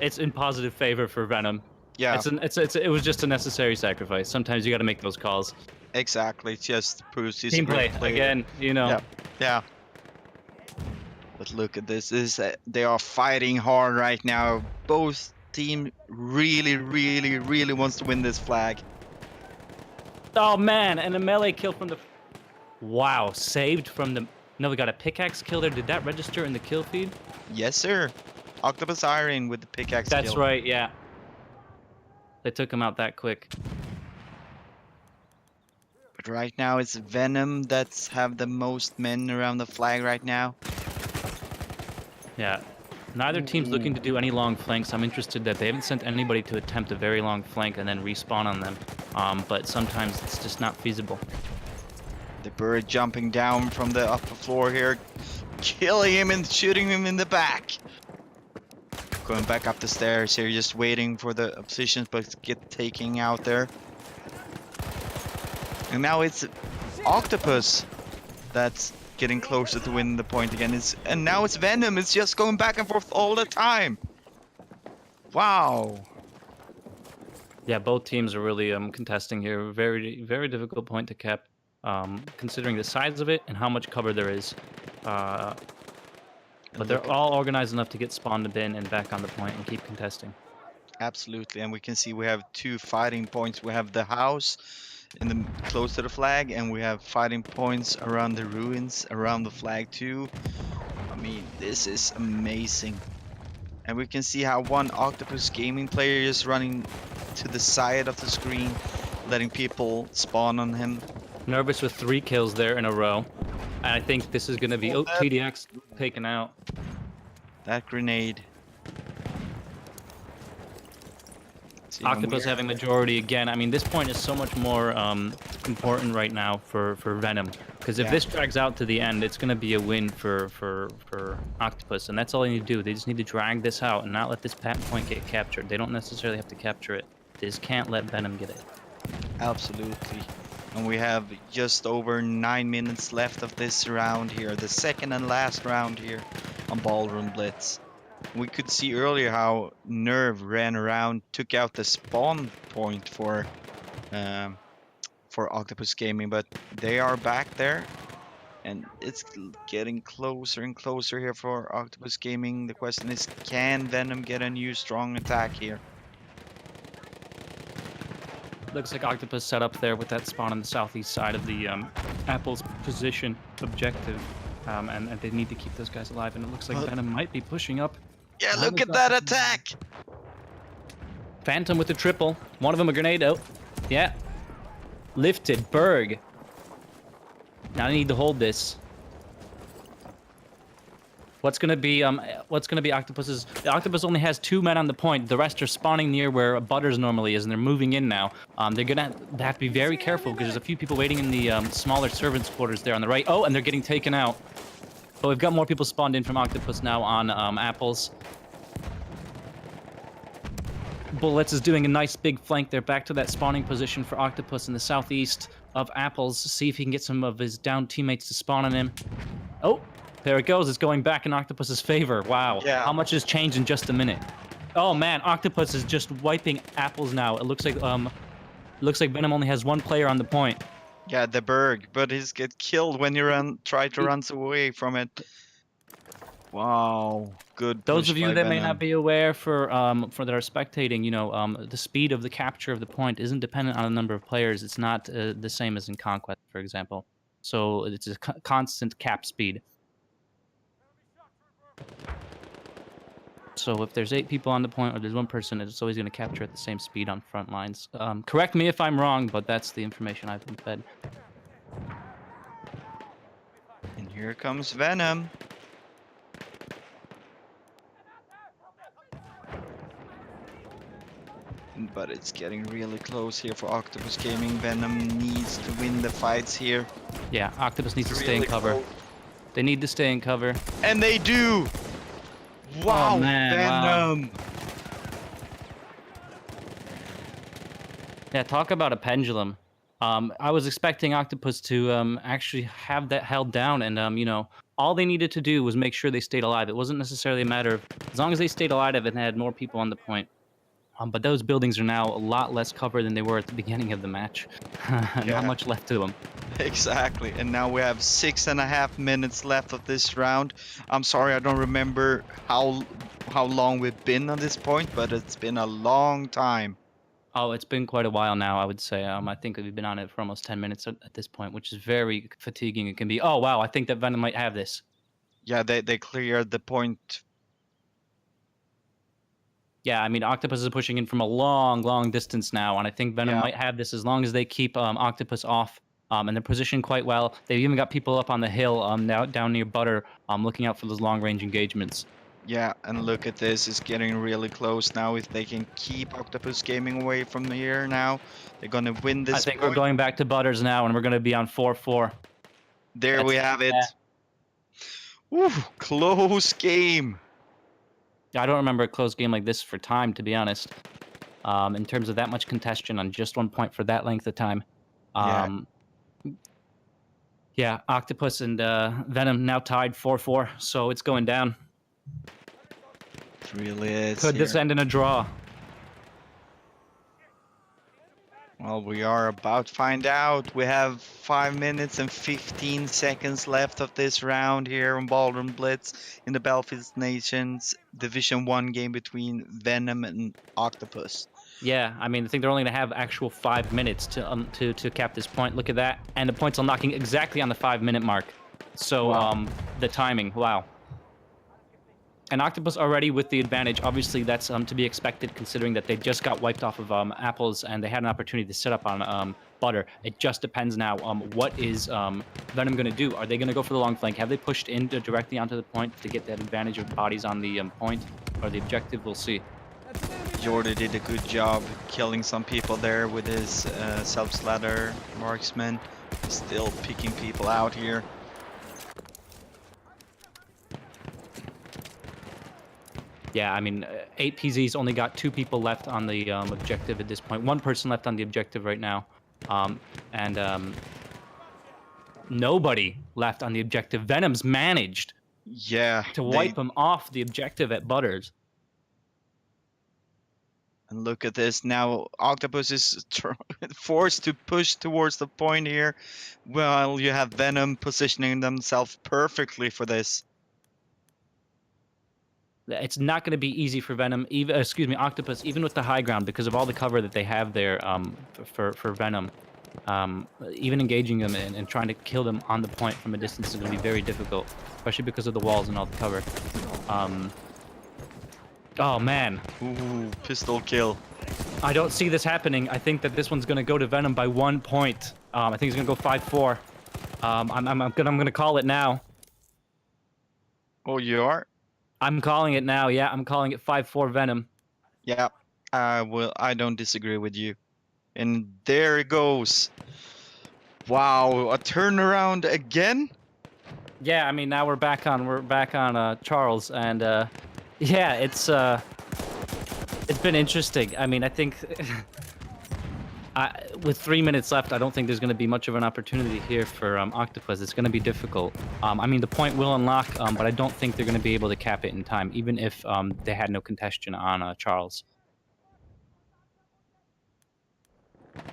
It's in positive favor for VeNoM. Yeah. It was just a necessary sacrifice. Sometimes you got to make those calls. Exactly. It just proves he's Team a great play, player. again, Yeah. But look at this. They are fighting hard right now. Both team really wants to win this flag. Oh man, and a melee kill from the. Wow, saved from the. No, we got a pickaxe kill there. Did that register in the kill feed? Yes, sir. OctapuzZ Iron with the pickaxe That's kill. right, yeah. They took him out that quick. But right now it's VeNoM that's have the most men around the flag right now. Yeah. Neither team's looking to do any long flanks. I'm interested that they haven't sent anybody to attempt a very long flank and then respawn on them. But sometimes it's just not feasible. The bird jumping down from the upper floor here, killing him and shooting him in the back. Going back up the stairs here, just waiting for the oppositions, but get taking out there. And now it's OctapuzZ that's getting closer to win the point again. And now it's VeNoM. It's just going back and forth all the time. Wow. Yeah, both teams are really contesting here. Very, very difficult point to cap, considering the size of it and how much cover there is. But they're all organized enough to get spawned in and back on the point and keep contesting. Absolutely, and we can see we have 2 fighting points. We have the house in the close to the flag, and we have fighting points around the ruins around the flag too. I mean, this is amazing. And we can see how one OctapuzZ gaming player is running to the side of the screen, letting people spawn on him. Nervous with 3 kills there in a row. And I think this is going to be TDX taken out. That grenade. OctapuzZ having majority again. I mean, this point is so much more important right now for VeNoM, because if this drags out to the end, it's going to be a win for OctapuzZ, and that's all they need to do. They just need to drag this out and not let this point get captured. They don't necessarily have to capture it. They just can't let VeNoM get it. Absolutely. And we have just over 9 minutes left of this round here, the second and last round here on Ballroom Blitz. We could see earlier how Nerve ran around, took out the spawn point for OctapuzZ Gaming, but they are back there, and it's getting closer and closer here for OctapuzZ Gaming. The question is, can VeNoM get a new strong attack here? Looks like OctapuzZ set up there with that spawn on the southeast side of the Apple's position objective, and they need to keep those guys alive. And it looks like VeNoM might be pushing up. Yeah, look at that attack! Phantom with the triple. One of them a grenade out. Yeah. Lifted. Berg. Now I need to hold this. What's gonna be OctapuzZ's? OctapuzZ only has 2 men on the point. The rest are spawning near where Butters normally is, and they're moving in now. They're gonna have to be very careful because there's a few people waiting in the smaller servants' quarters there on the right. Oh, and they're getting taken out. But we've got more people spawned in from OctapuzZ now on Apples. Bullets is doing a nice big flank there, back to that spawning position for OctapuzZ in the southeast of Apples. See if he can get some of his downed teammates to spawn on him. Oh. There it goes. It's going back in OctapuzZ's favor. Wow. Yeah. How much has changed in just a minute? Oh man, OctapuzZ is just wiping Apples now. It looks like VeNoM only has 1 player on the point. Yeah, the Berg, but he's get killed when you try to run away from it. Wow, good. Those push of you by that may VeNoM. not be aware, for that are spectating, you know, the speed of the capture of the point isn't dependent on the number of players. It's not the same as in Conquest, for example. So it's a constant cap speed. So if there's 8 people on the point or there's 1 person, it's always going to capture at the same speed on front lines. Correct me if I'm wrong, but that's the information I've been fed. And here comes VeNoM. But it's getting really close here for OctapuzZ Gaming. VeNoM needs to win the fights here. Yeah, OctapuzZ needs to stay in cover. Close. They need to stay in cover. And they do! Wow, Oh, man, wow. VeNoM! Yeah, talk about a pendulum. I was expecting OctapuzZ to actually have that held down, and you know, all they needed to do was make sure they stayed alive. It wasn't necessarily a matter of, as long as they stayed alive and had more people on the point. But those buildings are now a lot less covered than they were at the beginning of the match. Not much left to them. Exactly, and now we have 6.5 minutes left of this round. I'm sorry, I don't remember how long we've been on this point, but it's been a long time. Oh, it's been quite a while now, I would say. I think we've been on it for almost 10 minutes at this point, which is very fatiguing. It can be, oh wow, I think that VeNoM might have this. Yeah, they cleared the point. Yeah, I mean, OctapuzZ is pushing in from a long distance now, and I think VeNoM might have this as long as they keep OctapuzZ off. And they're positioned quite well. They've even got people up on the hill now down near Butter, looking out for those long-range engagements. Yeah, and look at this, it's getting really close now. If they can keep OctapuzZ Gaming away from here now, they're gonna win this I think point. we're going back to Butters now, and we're going to be on 4-4. There we have it. Woo, close game. I don't remember a close game like this for time, to be honest. In terms of that much contention on just 1 point for that length of time. Yeah. Yeah, OctapuzZ and VeNoM now tied 4-4, so it's going down. It really is. Could this here. end in a draw? Well, we are about to find out. We have 5 minutes and 15 seconds left of this round here on Ballroom Blitz in the Battlefield Nations Division 1 game between VeNoM and OctapuzZ. Yeah, I mean, I think they're only going to have actual 5 minutes to cap this point. Look at that. And the point's unlocking exactly on the 5-minute mark. So, Wow. the timing, wow. And OctapuzZ already with the advantage. Obviously, that's to be expected considering that they just got wiped off of apples and they had an opportunity to set up on butter. It just depends now. What is VeNoM going to do? Are they going to go for the long flank? Have they pushed in directly onto the point to get that advantage of bodies on the point or the objective? We'll see. Jordi did a good job killing some people there with his self-slather marksman. Still picking people out here. Yeah, I mean, 8PZ's only got 2 people left on the objective at this point. 1 person left on the objective right now. Nobody left on the objective. VeNoM's managed Yeah. to wipe them off the objective at Butters. And look at this now. OctapuzZ is forced to push towards the point here. Well, you have VeNoM positioning themselves perfectly for this. It's not going to be easy for VeNoM, OctapuzZ, even with the high ground, because of all the cover that they have there for VeNoM. Even engaging them and trying to kill them on the point from a distance is going to be very difficult, especially because of the walls and all the cover. Oh, man. Ooh, pistol kill. I don't see this happening. I think that this one's going to go to VeNoM by 1 point. I think he's going to go 5-4. I'm going to call it now. Oh, you are? I'm calling it now. Yeah, I'm calling it 5-4 VeNoM. Yeah. I don't disagree with you. And there it goes. Wow, a turnaround again? Yeah, I mean, now we're back on Charles, and yeah, it's been interesting. I mean, I think with 3 minutes left, I don't think there's going to be much of an opportunity here for OctapuzZ. It's going to be difficult. I mean, the point will unlock, but I don't think they're going to be able to cap it in time, even if they had no contention on Charles.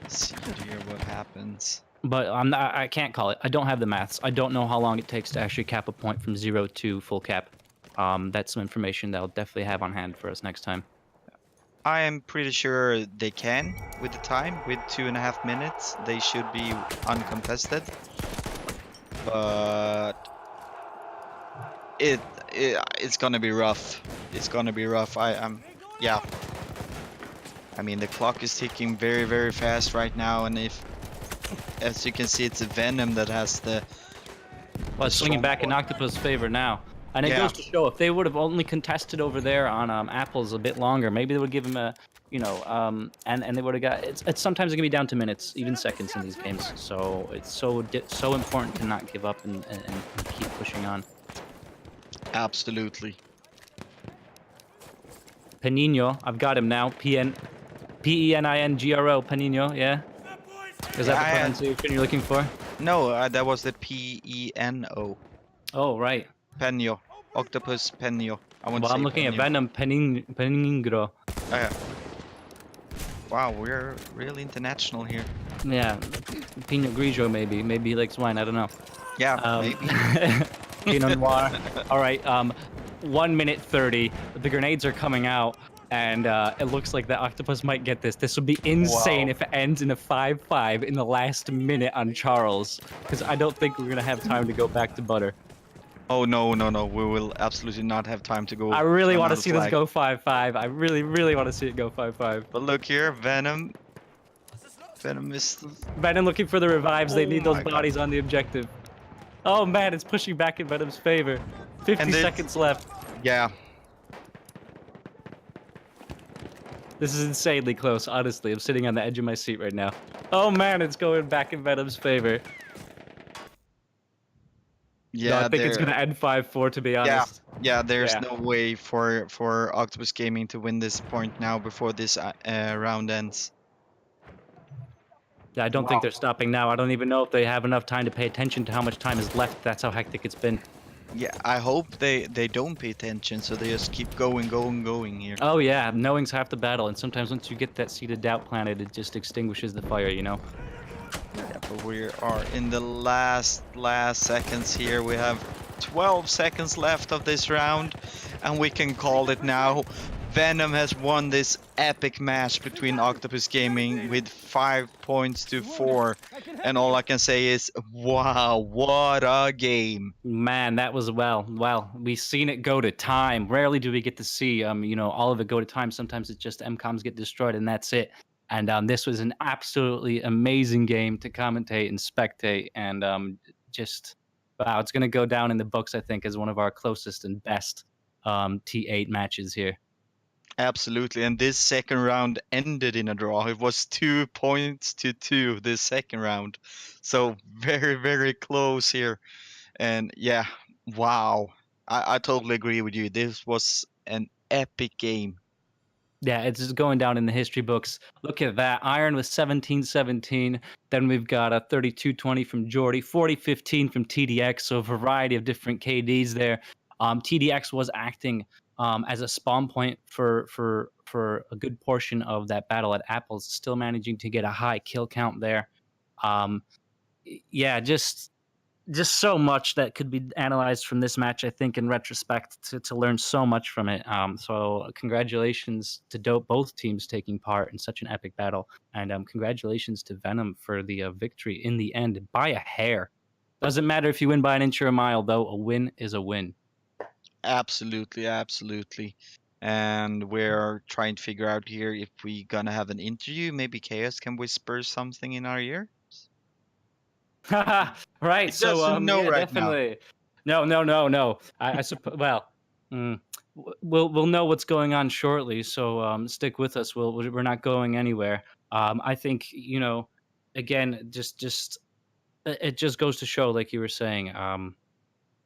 Let's see here what happens. But I can't call it. I don't have the maths. I don't know how long it takes to actually cap a point from 0 to full cap. That's some information that I'll definitely have on hand for us next time. I am pretty sure they can with the time. With 2.5 minutes, they should be uncontested. But it's gonna be rough. It's gonna be rough. Yeah. I mean, the clock is ticking very, very fast right now, and as you can see, it's a VeNoM that has the. Well, it's swinging back in OctapuzZ's favor now. And it goes to show, if they would have only contested over there on apples a bit longer, maybe they would give him a, and they would have got. It's sometimes it can be down to minutes, even seconds in these games. So it's so important to not give up and keep pushing on. Absolutely. Penino, I've got him now. Peningro, Penino, yeah. Is that the pronunciation you're looking for? No, that was the Peno. Oh, right. Penio. OctapuzZ Penio. Well, I'm looking at VeNoM Peningro. Wow, we're really international here. Yeah, Pinot Grigio maybe. Maybe he likes wine. I don't know. Yeah, maybe. Pinot Noir. All right. 1 minute 30. The grenades are coming out, and it looks like the OctapuzZ might get this. This would be insane if it ends in a 5-5 in the last minute on Charles, because I don't think we're gonna have time to go back to butter. Oh no, we will absolutely not have time to go. I really want to see this go 5-5. I really want to see it go 5-5. But look here, VeNoM is. VeNoM looking for the revives. They need those my God. bodies on the objective. Oh man, it's pushing back in VeNoM's favor. 50 seconds left. Yeah. This is insanely close, honestly. I'm sitting on the edge of my seat right now. Oh man, it's going back in VeNoM's favor. No, I Yeah, think it's there. gonna end 5-4. To be honest. Yeah, there's Yeah. no way for OctapuzZ Gaming to win this point now before this round ends. Yeah, I don't Wow. think they're stopping now. I don't even know if they have enough time to pay attention to how much time is left. That's how hectic it's been. Yeah, I hope they don't pay attention, so they just keep going here. Oh yeah, knowing's half the battle, and sometimes once you get that seed of doubt planted, it just extinguishes the fire, you know? Yeah, but we are in the last seconds here. We have 12 seconds left of this round, and we can call it now. VeNoM has won this epic match between OctapuzZ Gaming with 5 points to 4, and all I can say is, wow, what a game! Man, that was well, we seen it go to time. Rarely do we get to see, you know, all of it go to time. Sometimes it's just MCOMs get destroyed and that's it. And this was an absolutely amazing game to commentate and spectate, and just wow, it's gonna go down in the books, I think, as one of our closest and best T8 matches here. Absolutely, and this second round ended in a draw. It was 2 points to 2 this second round, so very close here. And yeah, wow, I totally agree with you. This was an epic game. Yeah, it's just going down in the history books. Look at that. Iron with 17-17. Then we've got a 32-20 from Jordy, 40-15 from TDX. So a variety of different KDs there. TDX was acting as a spawn point for a good portion of that battle at Apples, still managing to get a high kill count there. Yeah, just so much that could be analyzed from this match, I think, in retrospect, to learn so much from it. So congratulations to both teams taking part in such an epic battle, and congratulations to VeNoM for the victory in the end by a hair. Doesn't matter if you win by an inch or a mile, though. A win is a win. Absolutely. And we're trying to figure out here if we're gonna have an interview. Maybe Chaos can whisper something in our ear. Right. It So doesn't know yeah, right now. definitely. No. I suppose. Well, we'll know what's going on shortly. So stick with us. We're not going anywhere. I think, you know, again, just it just goes to show, like you were saying,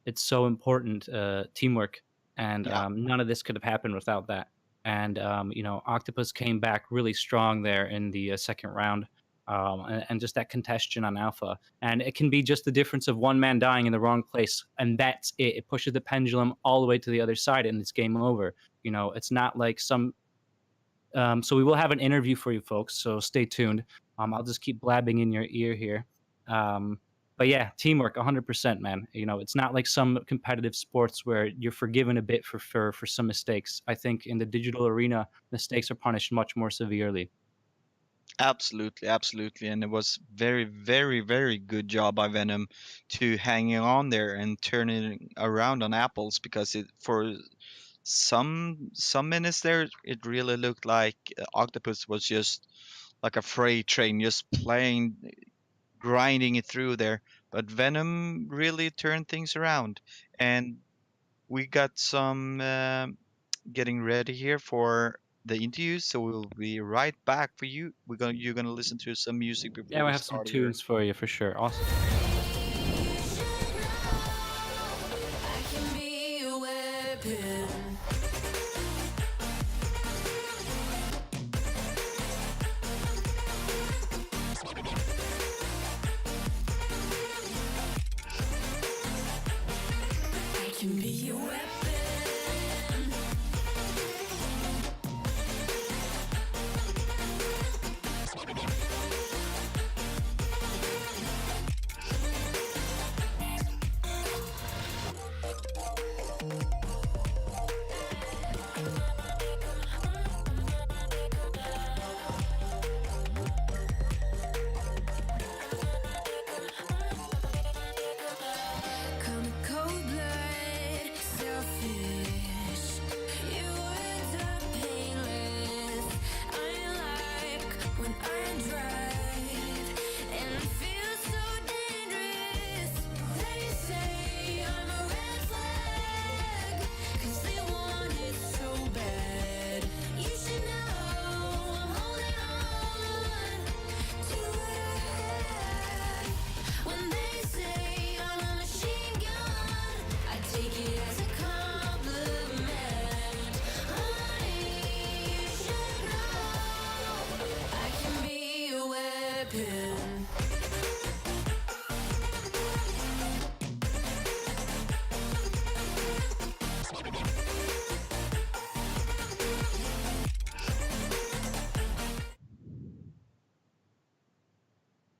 it's so important, teamwork, and Yeah. none of this could have happened without that. And you know, OctapuzZ came back really strong there in the second round, and just that contention on Alpha, and it can be just the difference of one man dying in the wrong place, and that's it. It pushes the pendulum all the way to the other side, and it's game over. You know, it's not like some. So we will have an interview for you folks, so stay tuned. I'll just keep blabbing in your ear here. But yeah, teamwork, 100%, man. You know, it's not like some competitive sports where you're forgiven a bit for some mistakes. I think in the digital arena, mistakes are punished much more severely. Absolutely, and it was very good job by VeNoM to hanging on there and turning around on Apples, because it for some minutes there it really looked like OctapuzZ was just like a freight train, just grinding it through there. But VeNoM really turned things around, and we got some getting ready here for the interview, so we'll be right back for you. You're gonna listen to some music before Yeah, we we have some start here. tunes for you for sure. Awesome. I can be a weapon. I can be a weapon.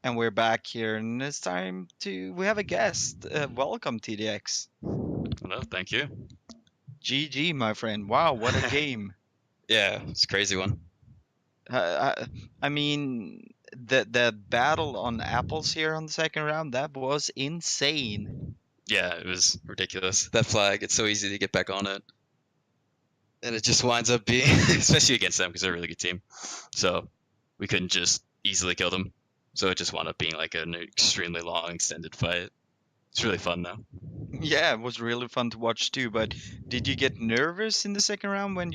And we're back here, and it's time we have a guest. Welcome, TDX. Hello, thank you. GG, my friend. Wow, what a game. Yeah, it's a crazy one. I mean, the battle on apples here on the second round, that was insane. Yeah, it was ridiculous. That flag, it's so easy to get back on it. And it just winds up being, especially against them, because they're a really good team. So we couldn't just easily kill them. So it just wound up being like an extremely long, extended fight. It's really fun though. Yeah, it was really fun to watch too, but did you get nervous in the second round when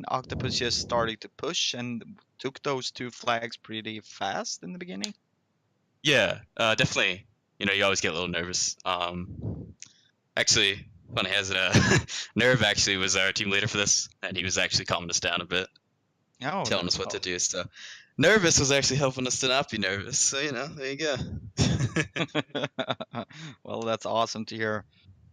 OctapuzZ just started to push and took those 2 flags pretty fast in the beginning? Yeah, definitely. You know, you always get a little nervous. Actually, funny as it, Nerve actually was our team leader for this, and he was actually calming us down a bit, Oh, telling us what to do. So, nervous was actually helping us to not be nervous. So, you know, there you go. Well, that's awesome to hear.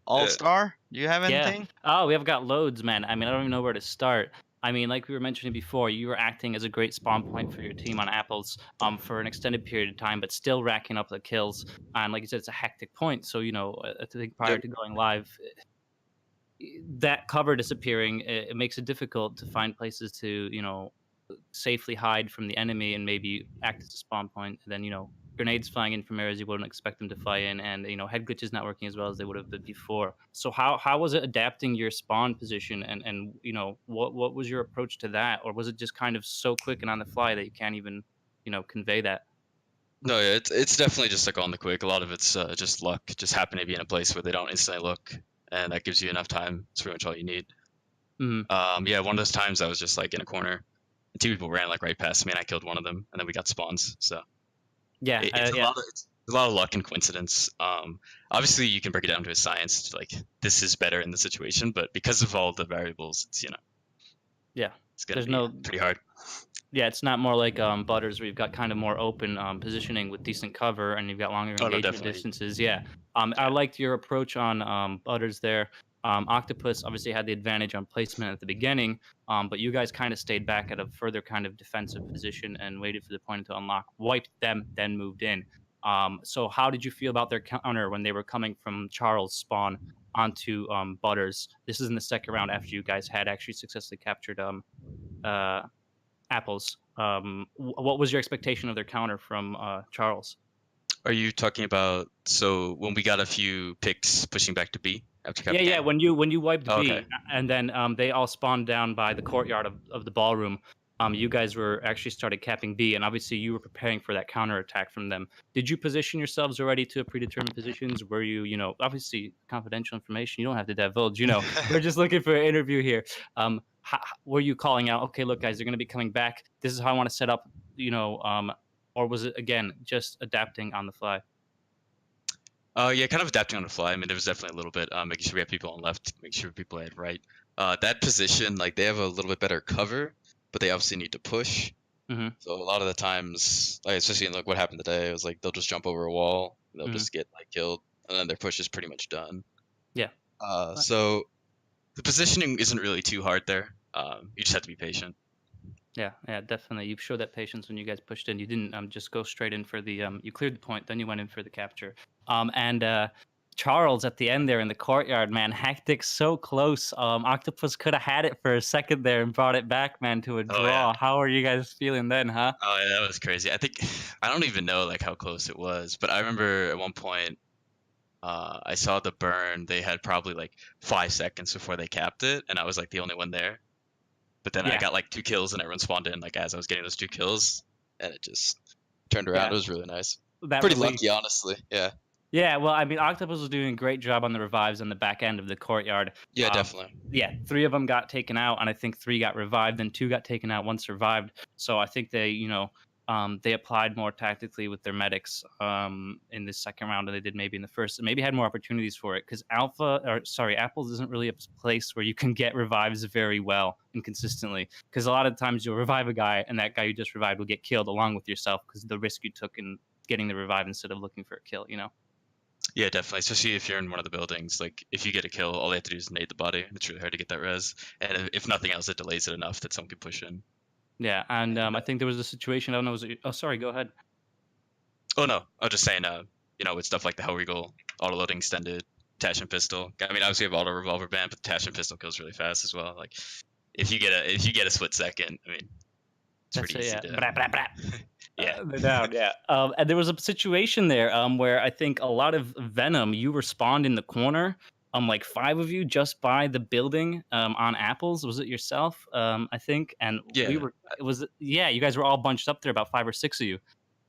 All-Star, do you have anything? Oh, we have got loads, man. I mean, I don't even know where to start. I mean, like we were mentioning before, you were acting as a great spawn point for your team on apples for an extended period of time, but still racking up the kills. And like you said, it's a hectic point. So, you know, I think prior to going live, that cover disappearing, it makes it difficult to find places to, you know, safely hide from the enemy and maybe act as a spawn point. And then, you know, grenades flying in from areas you wouldn't expect them to fly in, and you know, head glitches not working as well as they would have been before. So how was it adapting your spawn position, and you know, what was your approach to that, or was it just kind of so quick and on the fly that you can't even, you know, convey that? No, yeah, it's definitely just like on the quick. A lot of it's just luck, just happen to be in a place where they don't instantly look, and that gives you enough time. It's pretty much all you need. Yeah, one of those times I was just like in a corner, and 2 people ran like right past me, and I killed one of them, and then we got spawns. So Yeah, it's a lot of luck and coincidence. Obviously you can break it down to a science, like this is better in the situation, but because of all the variables, it's, you know, yeah. it's gonna There's be no pretty hard. Yeah, it's not more like Butters, where you've got kind of more open positioning with decent cover, and you've got longer Oh, no, engagement definitely. distances. Yeah, I liked your approach on Butters there. OctapuzZ obviously had the advantage on placement at the beginning, but you guys kind of stayed back at a further kind of defensive position and waited for the point to unlock, wiped them, then moved in. So how did you feel about their counter when they were coming from Charles' spawn onto Butters? This is in the second round after you guys had actually successfully captured apples. What was your expectation of their counter from Charles? Are you talking about, so when we got a few picks pushing back to B after Yeah, yeah. When you wiped Oh, B, okay. and then they all spawned down by the courtyard of the ballroom. You guys were actually started capping B, and obviously you were preparing for that counter attack from them. Did you position yourselves already to predetermined positions? Were you, you know, obviously confidential information, you don't have to divulge. You know, we're just looking for an interview here. Were you calling out, okay, look, guys, they're going to be coming back. This is how I want to set up, you know, or was it again just adapting on the fly? Yeah, kind of adapting on the fly. I mean, there was definitely a little bit making sure we had people on left, making sure people had right. That position, like they have a little bit better cover, but they obviously need to push. So a lot of the times, like especially in like what happened today, it was like they'll just jump over a wall, they'll just get like killed, and then their push is pretty much done. Yeah. So the positioning isn't really too hard there. You just have to be patient. Yeah, definitely. You showed that patience when you guys pushed in. You didn't just go straight in for the you cleared the point, then you went in for the capture. And Charles at the end there in the courtyard, man, hectic, so close. OctapuzZ could have had it for a second there and brought it back, man, to a draw. Yeah. How are you guys feeling then, huh? Oh yeah, that was crazy. I don't even know like how close it was, but I remember at one point I saw the burn. They had probably like 5 seconds before they capped it, and I was like the only one there. But then I got like 2 kills, and everyone spawned in like as I was getting those 2 kills, and it just turned around. It was really nice. Pretty lucky, honestly. Yeah. Yeah, well, I mean, OctapuzZ was doing a great job on the revives on the back end of the courtyard. Yeah, definitely. Yeah, 3 of them got taken out, and I think 3 got revived, and 2 got taken out, 1 survived. So I think they, you know, they applied more tactically with their medics in the second round than they did maybe in the first, and maybe had more opportunities for it, because Apples isn't really a place where you can get revives very well and consistently, because a lot of times you'll revive a guy, and that guy you just revived will get killed along with yourself because of the risk you took in getting the revive instead of looking for a kill, you know? Yeah, definitely. Especially if you're in one of the buildings. Like, if you get a kill, all they have to do is nade the body. It's really hard to get that res. And if nothing else, it delays it enough that someone can push in. Yeah, and I think there was a situation. I don't know. Oh, sorry. Go ahead. Oh no, I was just saying, with stuff like the Hellregal, auto-loading extended, attachment pistol. I mean, obviously you have auto revolver ban, but attachment pistol kills really fast as well. Like, if you get a split second, I mean, it's That's pretty it, easy yeah. to. Brap, brap, brap. Yeah. They're down, yeah. And there was a situation there where I think a lot of VeNoM, you were spawned in the corner, like 5 of you just by the building on Apples. Was it yourself? I think. And Yeah. you guys were all bunched up there, about 5 or 6 of you.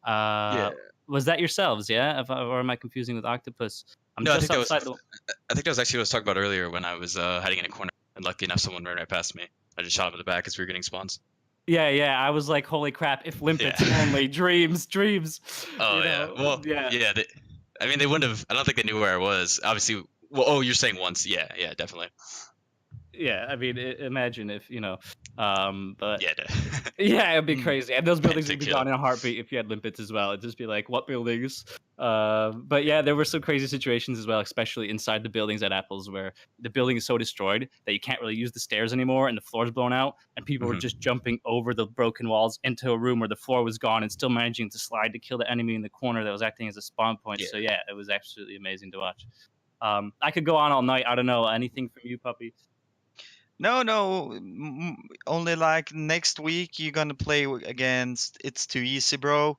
Yeah. Was that yourselves, yeah? Or am I confusing with OctapuzZ? I'm No, I just think that was. outside the. I think that was actually what I was talking about earlier when I was hiding in a corner, and lucky enough, someone ran right past me. I just shot him in the back as we were getting spawns. Yeah. I was like, holy crap! If limpets Yeah. only, dreams. Oh you yeah. know? Well, yeah. yeah. I mean, they wouldn't have. I don't think they knew where I was. Obviously. Well, oh, you're saying once. Yeah, definitely. Yeah, I mean, imagine if but Yeah. yeah, it'd be crazy, and those buildings would be kill. gone in a heartbeat if you had limpets as well. It'd just be like, what buildings? But yeah, there were some crazy situations as well, especially inside the buildings at Apples, where the building is so destroyed that you can't really use the stairs anymore, and the floor's blown out, and people were just jumping over the broken walls into a room where the floor was gone, and still managing to slide to kill the enemy in the corner that was acting as a spawn point. Yeah. So yeah, it was absolutely amazing to watch. I could go on all night. I don't know anything from you, puppy. No, only like next week you're gonna play against It's Too Easy, bro.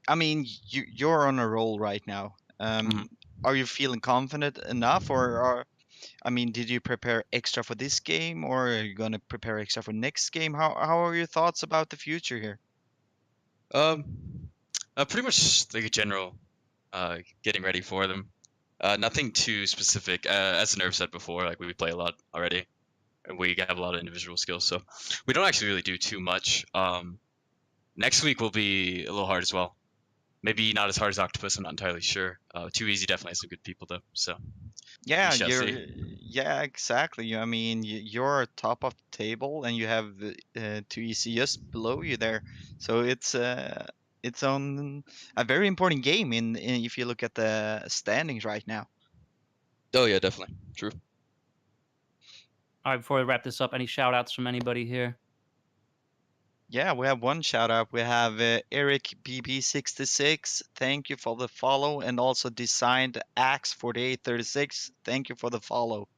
I mean, you're on a roll right now. Are you feeling confident enough, I mean, did you prepare extra for this game, or are you gonna prepare extra for next game? How are your thoughts about the future here? Pretty much like a general, getting ready for them. Nothing too specific. As Nerve said before, like we play a lot already, and we have a lot of individual skills, so we don't actually really do too much. Next week will be a little hard as well. Maybe not as hard as OctapuzZ. I'm not entirely sure. Too Easy definitely has some good people though. So Yeah, shall you're. see. Yeah, exactly. I mean, you're top of the table, and you have Too Easy just below you there. So it's on a very important game in if you look at the standings right now. Oh yeah, definitely true. All right, before we wrap this up, any shout outs from anybody here? Yeah, we have one shout out. We have Eric BB66. Thank you for the follow, and also Designed Axe 4836. Thank you for the follow.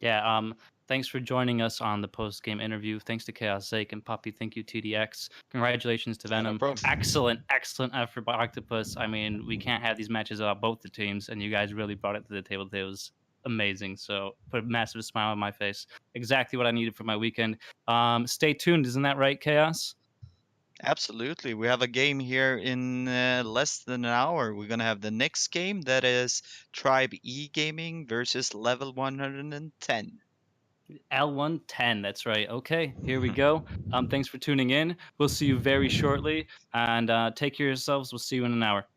Yeah, thanks for joining us on the post game interview. Thanks to ChaosZake and Poppy. Thank you, TDX. Congratulations to Yeah, no VeNoM. problem. Excellent effort by OctapuzZ. I mean, we can't have these matches without both the teams, and you guys really brought it to the table today. It was amazing. So put a massive smile on my face. Exactly what I needed for my weekend. Stay tuned, isn't that right, Chaos? Absolutely. We have a game here in less than an hour. We're going to have the next game, that is Tribe E Gaming versus Level 110. L110, that's right. Okay, here we go. Thanks for tuning in. We'll see you very shortly, and take care of yourselves. We'll see you in an hour.